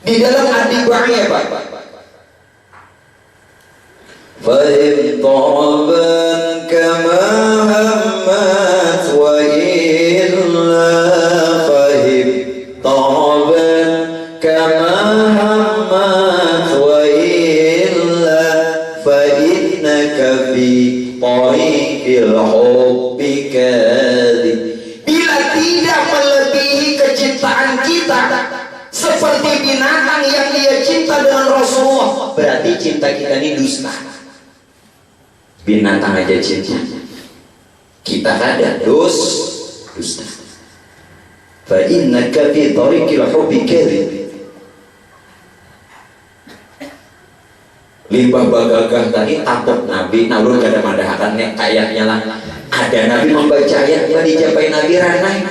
Di dalam Ad-Dibai ya Pak, fahim ta'aban kama hammat wa illa fahim ta'aban kama hammat wa illa fa'innaka fi tariqil hubbi kadhib. Bila tidak melebihi kecintaan kita seperti binatang yang dia cinta dengan Rasulullah, berarti cinta kita ini dusta. Binatang aja cinta, kita ada dusta. Fa innaka fi tariqil hubbi kadhib. limbah bagagah tadi takut Nabi namun kada madahakan nek kayaknya lah ada Nabi membaca ayat badi japai Nabi ranai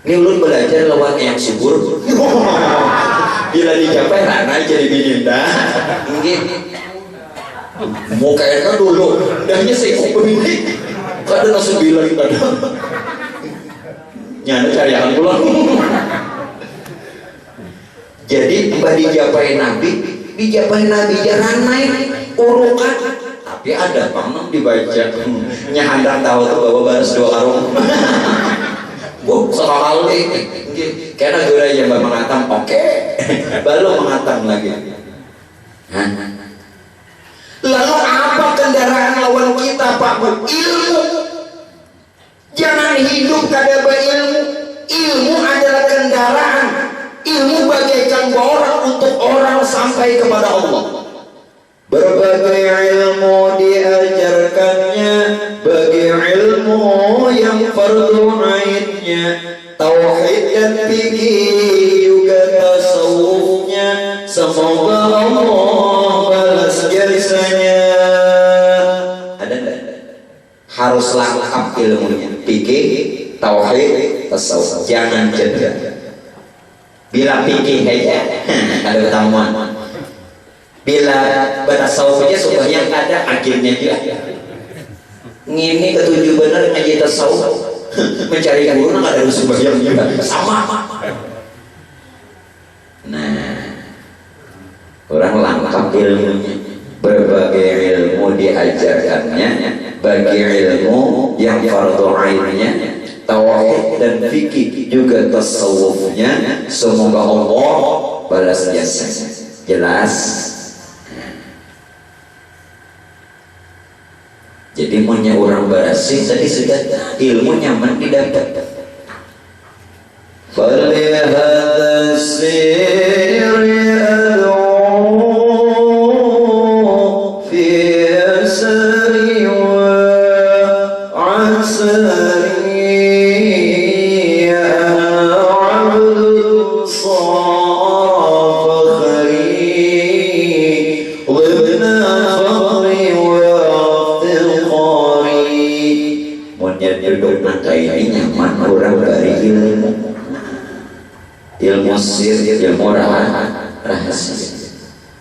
ini ulun belajar lawan yang subur bila dicapai ranai jadi bininda mungkin mau kayaknya dulu dahnya sekok begini kada langsung bilang kada nyana carian pulang jadi badi japai Nabi jangan naik urukan tapi ada pamang dibaca nyahandang tahu tuh bawa baris 2 karung bu sekali karena gue aja mbak mengatam oke baru mengatam lagi lalu apa kendaraan lawan kita Pak Bu? Ilmu. Jangan hidup kada ilmu adalah kendaraan. Ilmu bagaikan borang untuk orang sampai kepada Allah. Berbagai ilmu diajarkannya, bagi ilmu yang fardu ainnya, tauhid dan fikih juga tasawufnya. Semoga Allah balas jasanya. Ada enggak? Harus lengkap ilmunya, fikih, tauhid, tasawuf. Jangan jeda. Bila fikih aja ada utamuan, bila bertasawuf aja supaya ada akhirnya dia ngini ketujuh benar ngaji tasawuf mencari guru nggak ada supaya sama. Nah, orang lengkap ilmunya, berbagai ilmu diajarkannya, bagi ilmu yang fardu ainnya, tauhid dan fikih juga tasawufnya. Semoga Allah balas jasa. Jelas. Jadi punya orang berasing tadi sudah ilmu nyaman didapat. Falihada siri ad'u fi asri wa asri ilmu sir, ilmu rahasia.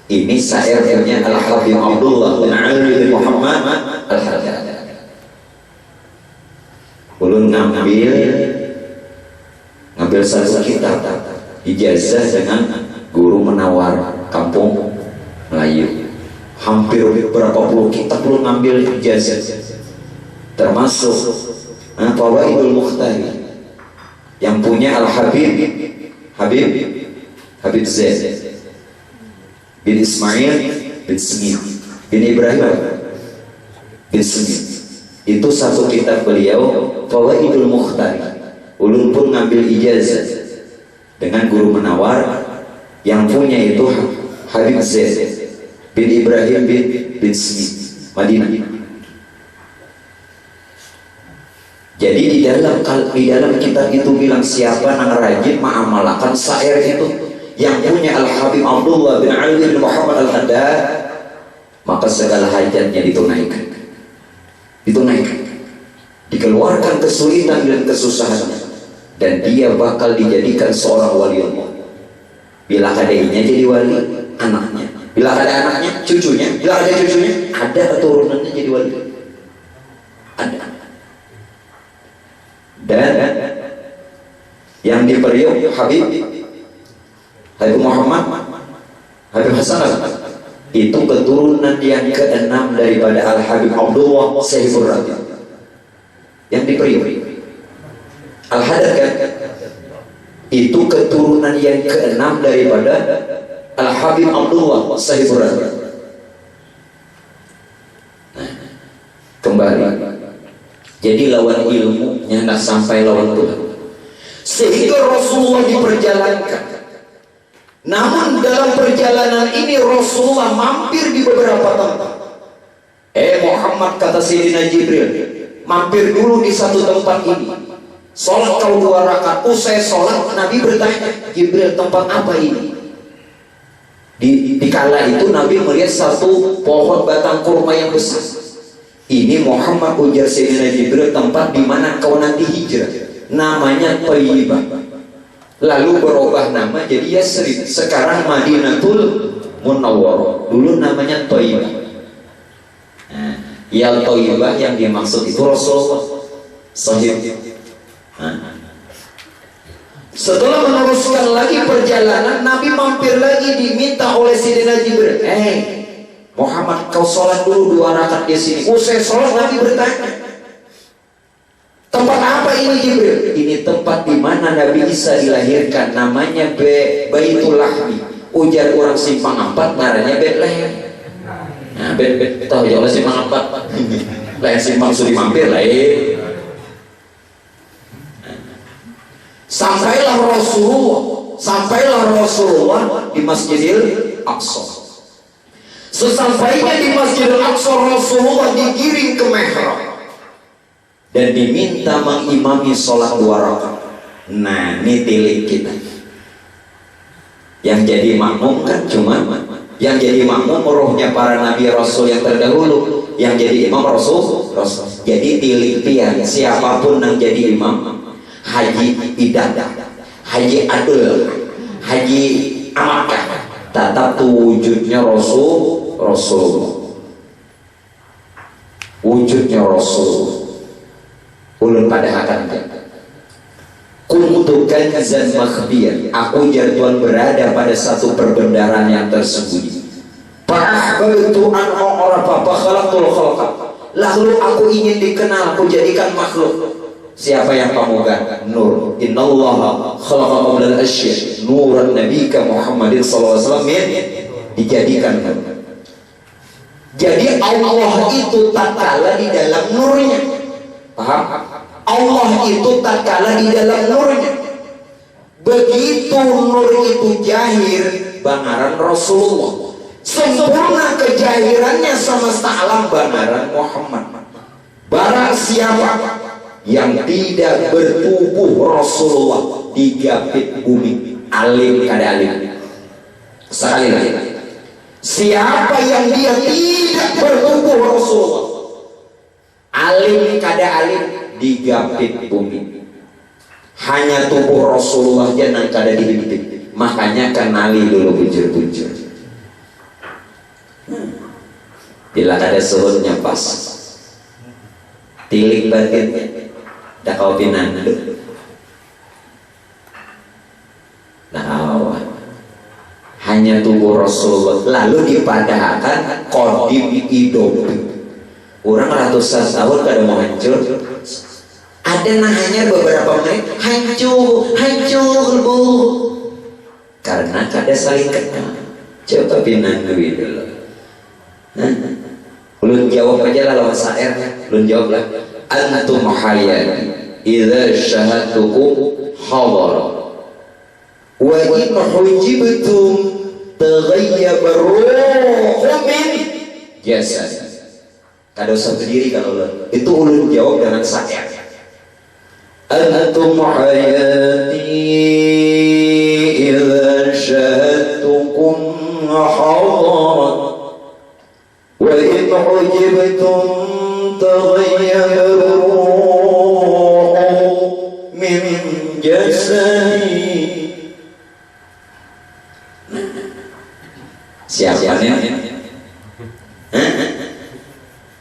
Ini syairnya Al-Habib Abdullah bin Ali bin Muhammad Al-Haddad. Ulun ngambil satu kitab ijazah dengan guru menawar kampung Melayu. Hampir berapa puluh kitab ulun ngambil ijazah, termasuk Fawaidul Mukhtari yang punya Habib Zaid bin Ismail bin Smith bin Ibrahim bin Smith. Itu satu kitab beliau Fawaidul Mukhtari. Ulun pun ngambil ijazah dengan guru menawar yang punya itu Habib Zaid bin Ibrahim bin Smith Madinah. Jadi di dalam kitab itu bilang siapa yang rajin mengamalkan syair itu yang punya Al-Habib Abdullah bin Ali bin Muhammad Al-Haddad, maka segala hajatnya ditunaikan, dikeluarkan kesulitan dan kesusahannya, dan dia bakal dijadikan seorang wali Allah. Bila adanya jadi wali, anaknya. Bila ada anaknya, cucunya. Bila ada cucunya, ada keturunannya jadi wali. Ada. Dan yang di Priok Habib Muhammad Habib Hasan itu keturunan yang ke-6 daripada Al-Habib Abdullah Sahibur Rabi yang di Priok. Al-Haddad kan itu keturunan yang ke-6 daripada Al-Habib Abdullah Sahibur Rabi. Nah, kembali. Jadi lawan ilmu hendak sampai lawan Tuhan. Sehingga Rasulullah diperjalankan. Namun dalam perjalanan ini Rasulullah mampir di beberapa tempat. Muhammad, kata Sayyidina Jibril, mampir dulu di satu tempat ini. Sholat kau 2 rakaat. Usai sholat Nabi bertanya, Jibril, tempat apa ini? Di kala itu Nabi melihat satu pohon batang kurma yang besar. Ini Muhammad, ujar Sayyidina Jibril, tempat di mana kau nanti hijrah, namanya Thayyibah. Lalu berubah nama jadi Yasrib, sekarang Madinatul Munawwarah. Dulu namanya Thayyibah. Nah, yang Thayyibah yang dimaksud itu Rasulullah. Sahih. Setelah meneruskan lagi perjalanan, Nabi mampir lagi, diminta oleh Sayyidina Jibril, Muhammad, kau sholat dulu 2 rakaat di sini. Usai sholat Nabi bertanya, tempat apa ini Jibril? Ini tempat di mana Nabi Isa dilahirkan, namanya Baitul Lahmi. Ujar orang Simpang 4, ngarannya Bethlehem. Nah, tahu ya oleh Simpang 4. Lain Simpang sudah mampir lain. Sampailah Rasulullah di Masjidil Aqsa. Sesampainya di Masjidil Aqsa, Rasulullah digiring ke mihrab dan diminta mengimami sholat 2 rakaat. Nah, ini tilik kita. Yang jadi makmum kan cuma yang jadi makmum rohnya para nabi rasul yang terdahulu, yang jadi imam rasul. Jadi tilik pian siapapun yang jadi imam, Haji Idah, Haji Adul, Haji Amakah, tetap tuh wujudnya Rasul. Wujudnya Rasul. Ulun pada akan kuntu kanzan makhbir, aku jatuhan berada pada satu perbendaharaan yang tersembunyi. Fa'ahbabtu an a'rafa fa khalaqtul khalqa. Lalu aku ingin dikenal, aku jadikan makhluk. Siapa yang kamu kan? Nur. Innallaha khalaqa qablal asya nuran nabiyika Muhammadin sallallahu alaihi wasallam, dijadikan. Jadi Allah itu tak kalah di dalam nurnya. Paham? Allah itu tak kalah di dalam nurnya. Begitu nur itu jahir, bangaran Rasulullah. Sempurna kejahirannya semesta alam, bangaran Muhammad. Barang siapa yang tidak bertubuh Rasulullah, digapit bumi. Alim kada alim. Sekali lagi, siapa yang dia tidak bertubuh Rasulullah, alim kada alim, digapit bumi. Hanya tubuh Rasulullah jangan kada dihimpit. Makanya kenali dulu bujur-bujur. Bila kada suhutnya pas, tilik batinnya dah kau pinang. Nah, hanya tubuh Rasulullah lalu dipadahkan kodim hidup. Orang ratusan tahun kada mau hancur. Ada hanya beberapa menit hancur bu, karena kada saling kenal. Coba pinang dulu. Ulun jawab aja lah lawan syair. Ulun jawab lah. Antum hayyan idza syahadtukum hadar wa in hujibtum taghayyaba ruhu min jasad. Kada usah berdiri kalau itu ulun jawab dengan syair. Antum hayati idza syahadtukum hadar wa in hujibtum taghayyaba ruhu min jasadi. Siapa nih?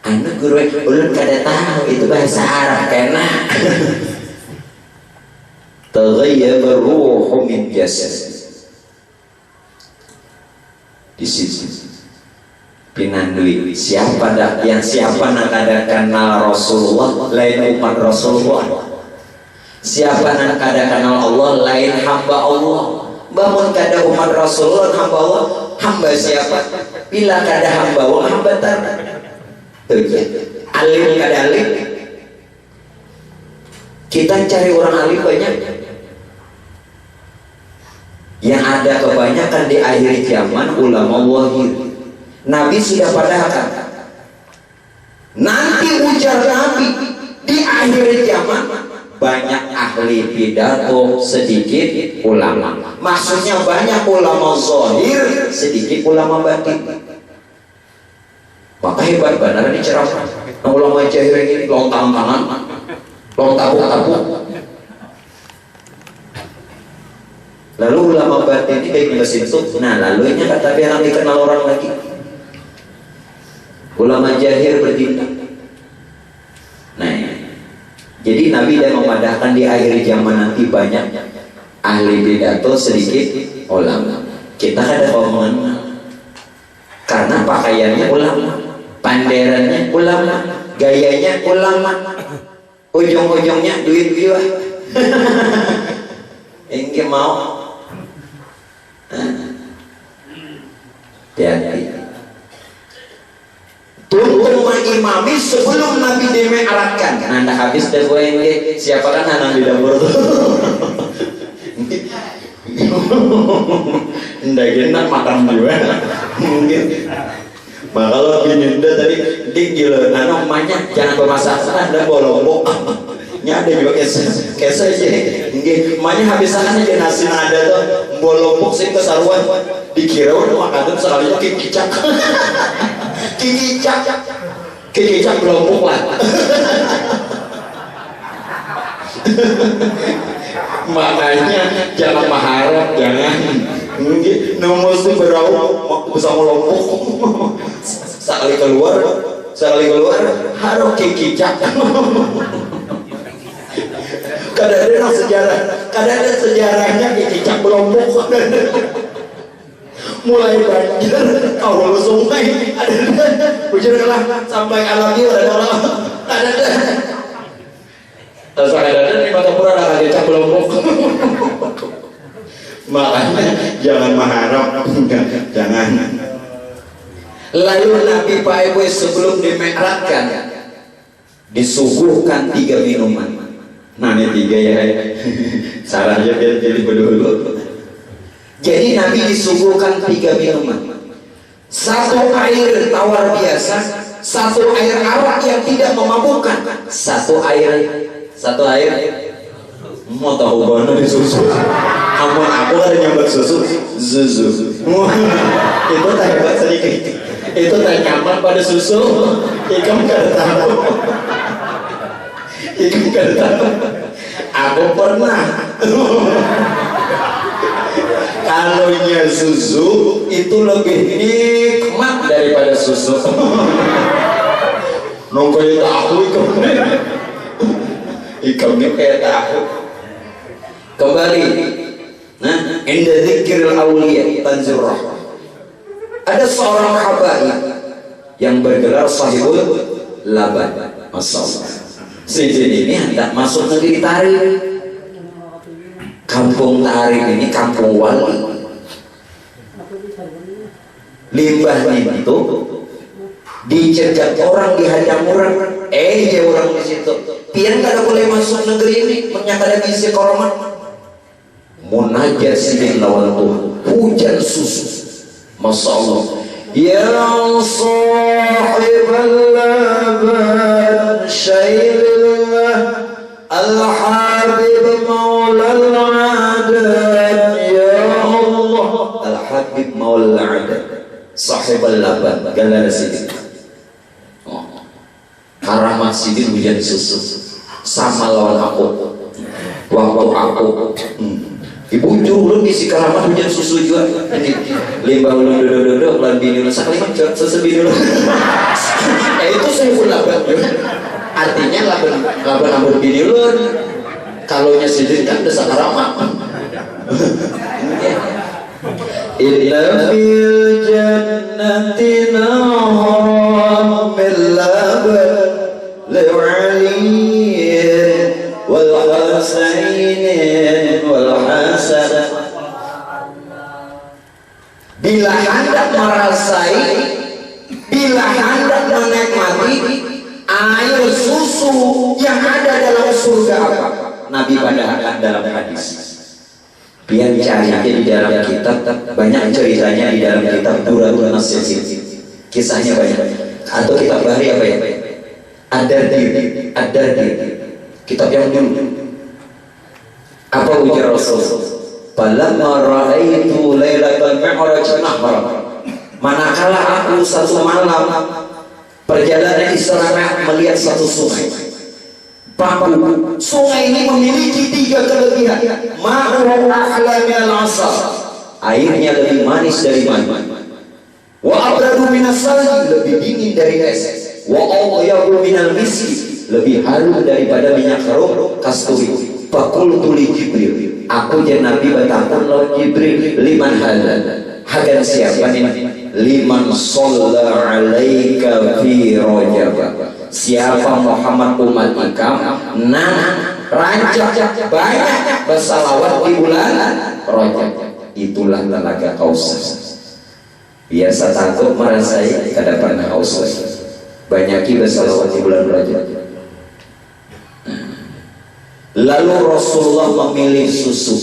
Anak guru ulun kada tahu itu bahasa Arab kena. Taghayyaba ruhu min jasadi. Di sini pinandui siapa dah yang siapa nak kada kenal Rasulullah lain umat Rasulullah, siapa nak kada kenal Allah lain hamba Allah. Bangun kada umat Rasulullah hamba Allah, hamba siapa? Bila kada hamba Allah, hamba tar. Alim kada alim, kita cari orang alim banyak. Yang ada kebanyakan di akhir zaman ulama wahid. Nabi sudah padahkan nanti ujar Nabi di akhir zaman banyak ahli pidato, sedikit ulama. Maksudnya banyak ulama zahir, sedikit ulama batin. Maka hebat benar ini ceramah. Nah, ulama zahir ini lontang tangan, lontabuk-tabuk. Lalu ulama batin ini kayak mesin tuh. Nah, lalunya kata biar dikenal orang lagi. Ulama zahir bertindak. Nah, jadi Nabi dan memadahkan di akhir zaman nanti banyak ahli pidato, sedikit ulama. Kita ada omongan karena pakaiannya ulama, panderannya ulama, gayanya ulama, ujung-ujungnya duit jiwa. Engke mau hati-hati. Tuntung mengimami sebelum Nabi dime'ratkan. Anda habis deh gue ini. Siapa kan anak di dapur tuh? Nggak enak makan juga. Mungkin. Maka kalau bini udah tadi gila. Nah namanya jangan bermasalah. Anda bolong. Nya ada juga kesa aja. Emaknya habis akan aja nasi ada tuh. Bolong sih kesaruan. Dikira udah makan tuh sekali kicak. Kicak belompok lah. Makanya jangan mengharap, jangan nomor itu berau bisa melompok. Sekali keluar harus kicak. Kadang-kadang sejarahnya kicak belompok. Mulai banjir awal sungai hujanlah sampai alamnya ada di Matapura ada kecap kelompok. Makanya jangan mengharap, jangan. Lalu Nabi Pak sebelum dime'ratkan disuguhkan 3 minuman. Nah ini 3 ya, sarannya biar jadi berdulu. Jadi Nabi disuguhkan 3 minuman. 1 air tawar biasa, 1 air arak yang tidak memabukkan, 1 air mau tahu mana di susu. Amun aku ada nyambat susu, itu tak hebat sedikit. Itu tak nyaman pada susu. Ikam kada tahu. Aku pernah. Kalau susu itu lebih nikmat daripada susu. Nongkoy tahu ikam ini kayak tahu. Kembali. Nah, inda dzikril awliya tanzil rahmah. Ada seorang habaib yang bergelar sahibul laban. Masyaallah. Sejak ini hendak masuk negeri Tarim. Kampung Tarim ini kampung wali. Limbahnya itu dicegat orang, dihadang orang, dia orang di situ. Pian kada boleh masuk negeri ini, menyatakan bisi koromat. Munajat sidin lawan Tuhan, hujan susu. Masya Allah. Ya sahibal laban syailillah al-habib maulal adad. Ya Allah, al-habib maulal adad sahibal laban galar sidin. Karamat sidin hujan susu sama lawan aku. Waktu aku ibu juru di si karamat hujan susu juga. Limbah ulun duduk lan bini ulun sakali macet sesebini ulun. Itu saya pun laban. Artinya laban ambur bini ulun. Kalaunya sidin kan desa karamat. Illa fil jannati nahram min laban li'aliyin wal hasainin wal hasan. Bila hendak merasai, bila hendak menikmati air susu yang ada dalam surga apa? Nabi padahal dalam hadis. Biar cari di dalam kitab, banyak ceritanya di dalam kitab Durarun Nasihin. Kisahnya banyak. Atau kitab Bahri apa ya? Ad-Dardir. Kitab yang dulu. Apa ujar Rasul? Falamma ra'aitu lailatal mi'raj nahra. Manakala aku satu malam perjalanan Isra melihat satu sungai. Paku sungai ini memiliki 3 kelebihan. Ma'u ahla minal asal. Airnya lebih manis dari madu. Wa abradu minas salji, lebih dingin dari es. Wa awyabu minal miski, lebih harum daripada minyak harum kasturi. Faqultu li Jibril, aku jadi Nabi bertakun lawan Jibril, liman halal, hagan siapa ini? Liman shalla alaika fi Rajab, siapa Muhammad umat ikam rancak banyak bersalawat di bulan Rajab. Itulah telaga Kausar. Biasa takut merasai kada pernah Kausar. Banyaki bersalawat di bulan Rajab. Lalu Rasulullah memilih susu.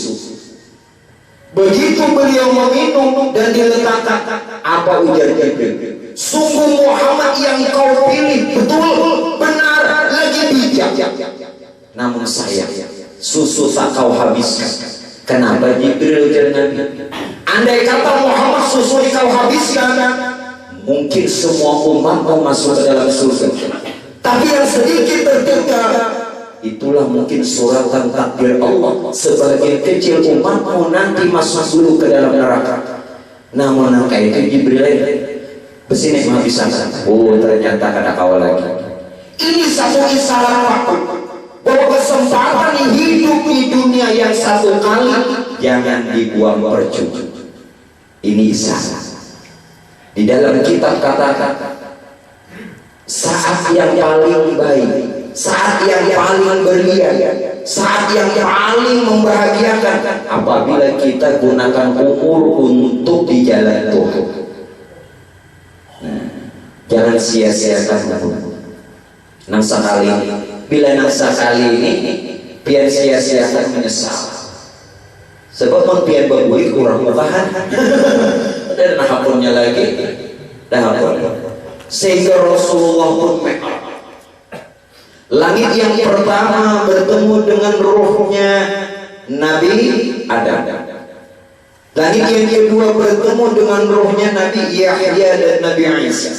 Begitu beliau meminum dan diletakkan, apa ujar Jibril? Sungguh Muhammad yang kau pilih betul, benar, lagi bijak. Namun sayang, susu tak kau habiskan. Kenapa Jibril ujar Nabi? Andai kata Muhammad susu kau habiskan, mungkin semua umat mau masuk ke dalam surga. Tapi yang sedikit tertinggal, itulah mungkin suratan takdir Allah. Sebagian kecil umatmu nanti masuk dulu ke dalam neraka. Namun angka itu Jibril besini menghabiskan. Oh, ternyata kada kawal lagi. Ini satu isyarat waktu bahwa kesempatan hidup di dunia yang satu kali jangan dibuang percuma. Ini isyarat. Di dalam kitab katakan saat yang paling baik, saat yang paling belia, saat yang paling membahagiakan apabila kita gunakan umur untuk di jalan Tuhan. Nah, jangan sia-siakan umur. Nang sekali, bila nang sekali ini biar sia-siakan menyesal. Sebab membiar berbuih kurang bertahan. Dan hapunnya lagi, dah hapun. Sehingga Rasulullah pun langit yang pertama bertemu dengan ruhnya Nabi Adam. Langit yang kedua bertemu dengan ruhnya Nabi Yahya dan Nabi Isa.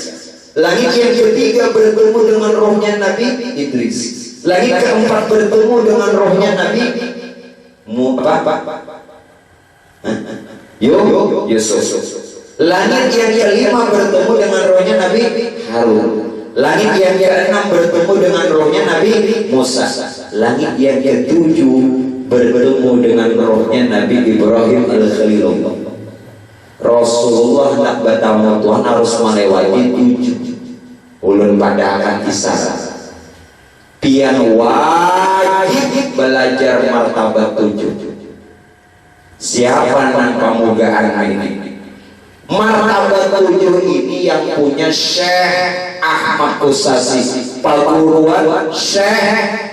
Langit yang ketiga bertemu dengan ruhnya Nabi Idris. Langit keempat bertemu dengan ruhnya Nabi Yusuf. Langit yang kelima bertemu dengan rohnya Nabi Harun. Langit yang keenam bertemu dengan rohnya Nabi Musa. Langit yang ketujuh bertemu dengan rohnya Nabi Ibrahim al-Khalilullah. Rasulullah nak bertamu Tuhan harus melewati 7. Ulun pada akan kisah. Pian wajib belajar martabat 7. Siapa nang pamugaan ini? Martabat 7 ini yang punya Syekh Ahmad Kusasi, paguruan Syekh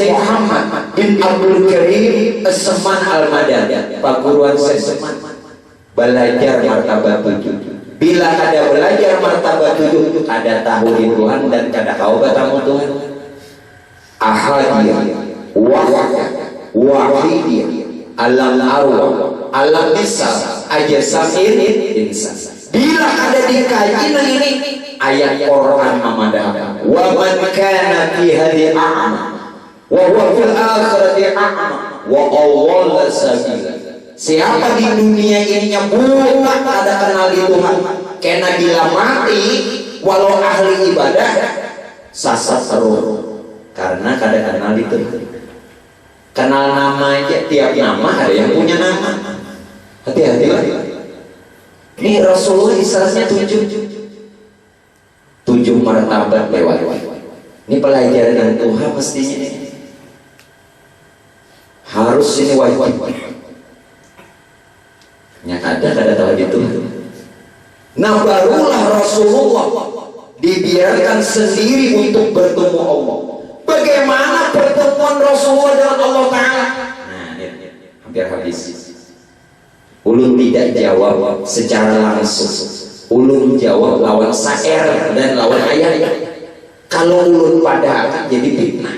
Muhammad bin Abdul Karim As-Saman Al-Madani, paguruan Syekh Saman. Belajar martabat 7. Bila ada belajar martabat 7, ada tahu di Tuhan dan kada kau bertamu Tuhan. Ahadiyah, wahidiyah, alam arwah, alam misal, ajasamin insan. Bila ada dikaji ini ayat Quran memadamkan. Wa man kana fi hadhihi a'ma wa huwa fil akhirati a'ma wa awwal sabila. Siapa di dunia ini yang buta ada kenal di Tuhan, karena bila mati walau ahli ibadah sasat terus karena kada kenal di Tuhan. Kenal nama aja, tiap nama ada yang punya nama. Hati-hati lah. Ini Rasulullah istilahnya 7 martabat lewat. Ini pelajaran yang Tuhan mestinya harus ini wajib. Yang ada tahu itu. Nah barulah Rasulullah dibiarkan sendiri untuk bertemu Allah. Bagaimana pertemuan Rasulullah dengan Allah Ta'ala? Nah ini hampir habis. Ulun tidak jawab secara langsung. Ulun jawab lawan syair dan lawan ayat. Kalau ulun pada akan jadi fitnah.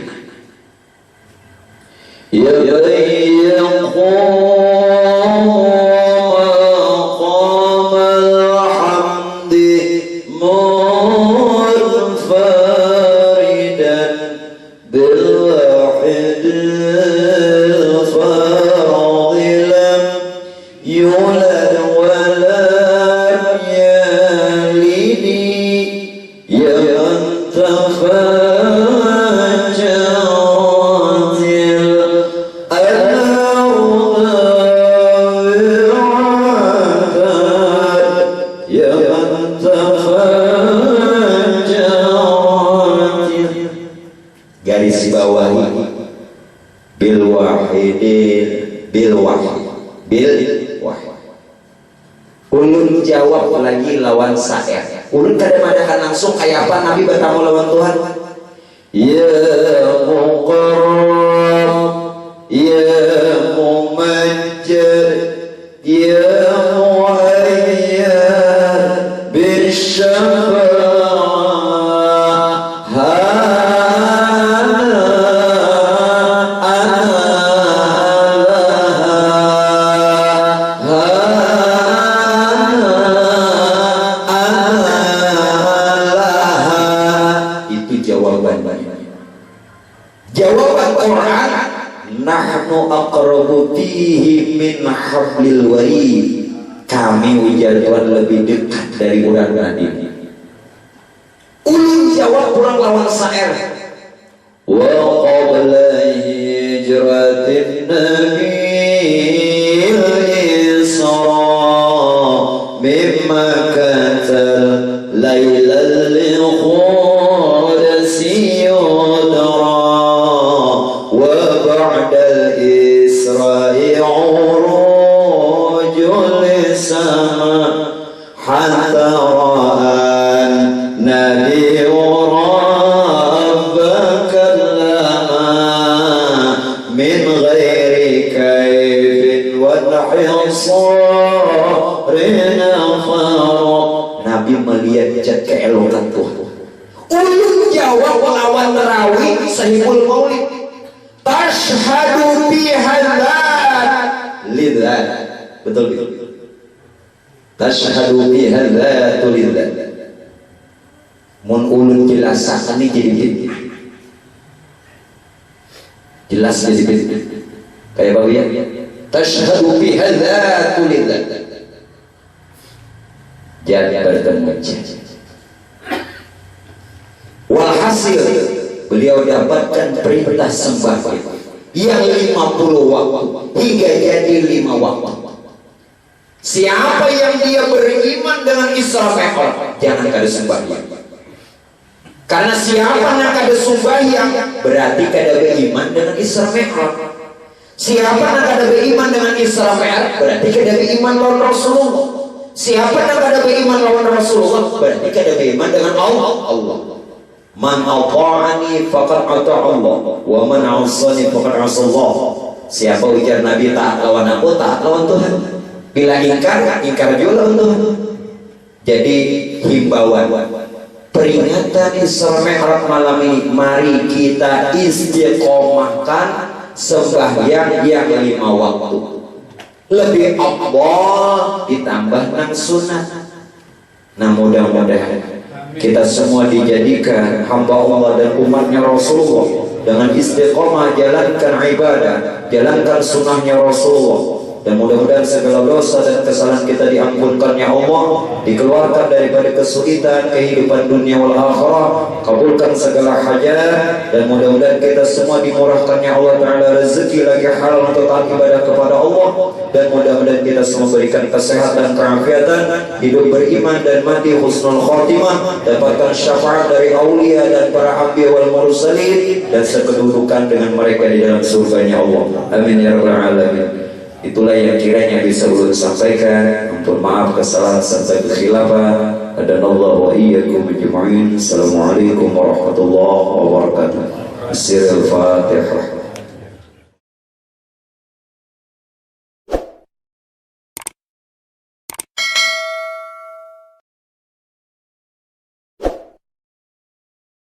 مقام الحمد منفردا بالواحد الفرد لم يولد ولم يلد يا من تفجرت الأرض يا من تفجرت. Garis bawahi bil wahidin bil wahid bil wahid. Ulun jawab lagi lawan sa'ir. Ulun kadang-kadang langsung kayak apa Nabi bertamu lawan Tuhan. Ya Muqarrab, ya Mumajjad, ya Muhayyad bisyafa'ah. Jawaban Quran, nahnu aqrabu fihi min hablil warid. Kami ujaran lebih dekat dari urat nadi. Ulun jawab kurang lawan sa'ir. Wa qabla hijratin nabi Isra mimma katal laylal liqadasi yudra وبعد الإسراء عروج للسماء حتى رأى النبي ربك لما من غير كيف والحصار نفر. Nabi melihat keelokan Tuhan. Ulun jawab lawan Rawi Sahihul Maulid. Tashhadu bihadzat lidzat. Betul betul. Tashhadu bihadzat lidzat. Mun ulun jelasakan ini jadi bid'ah. Jelas jadi bid'ah. Kayak bau ya. Tashhadu bihadzat lidzat. Jadi bertemu. Walhasil beliau dapatkan perintah sembah yang 50 waktu hingga jadi 5 waktu. Siapa yang dia beriman dengan Isra Mi'raj, jangan kada sembahyang. Karena siapa yang kada sembahyang berarti kada beriman dengan Isra Mi'raj. Siapa yang kada beriman dengan Isra Mi'raj berarti kada beriman lawan Rasulullah. Siapa yang kada beriman lawan Rasulullah berarti kada beriman dengan Allah. Man ata'ani faqad ata'a Allah wa man 'asani faqad 'asa Allah. Siapa ujar Nabi taat lawan aku, taat lawan Tuhan. Bila ingkar juga lawan Tuhan. Jadi himbauan peringatan Isra Mi'raj malam ini, mari kita istiqomahkan sembahyang yang 5 waktu. Lebih afdal ditambah nang sunat. Nah, mudah-mudahan kita semua dijadikan hamba Allah dan umatnya Rasulullah dengan istiqomah jalankan ibadah, jalankan sunnahnya Rasulullah, dan mudah-mudahan segala dosa dan kesalahan kita diampunkannya Allah, dikeluarkan daripada kesulitan kehidupan dunia wal akhirah, kabulkan segala hajat, dan mudah-mudahan kita semua dimurahkannya Allah Ta'ala rezeki lagi halal untuk taat ibadah kepada Allah, dan mudah-mudahan kita semua berikan kesehatan, keafiatan, hidup beriman dan mati husnul khatimah, dapatkan syafaat dari aulia dan para anbiya wal mursalin, dan sekedudukan dengan mereka di dalam surganya Allah. Amin ya rabbal alamin. Itulah yang kiranya bisa ulun sampaikan. Ampun maaf kesalahan serta kekhilafan. Adanallahu wa iyyakum ajma'in. Assalamualaikum warahmatullahi wabarakatuh. Al-Fatihah.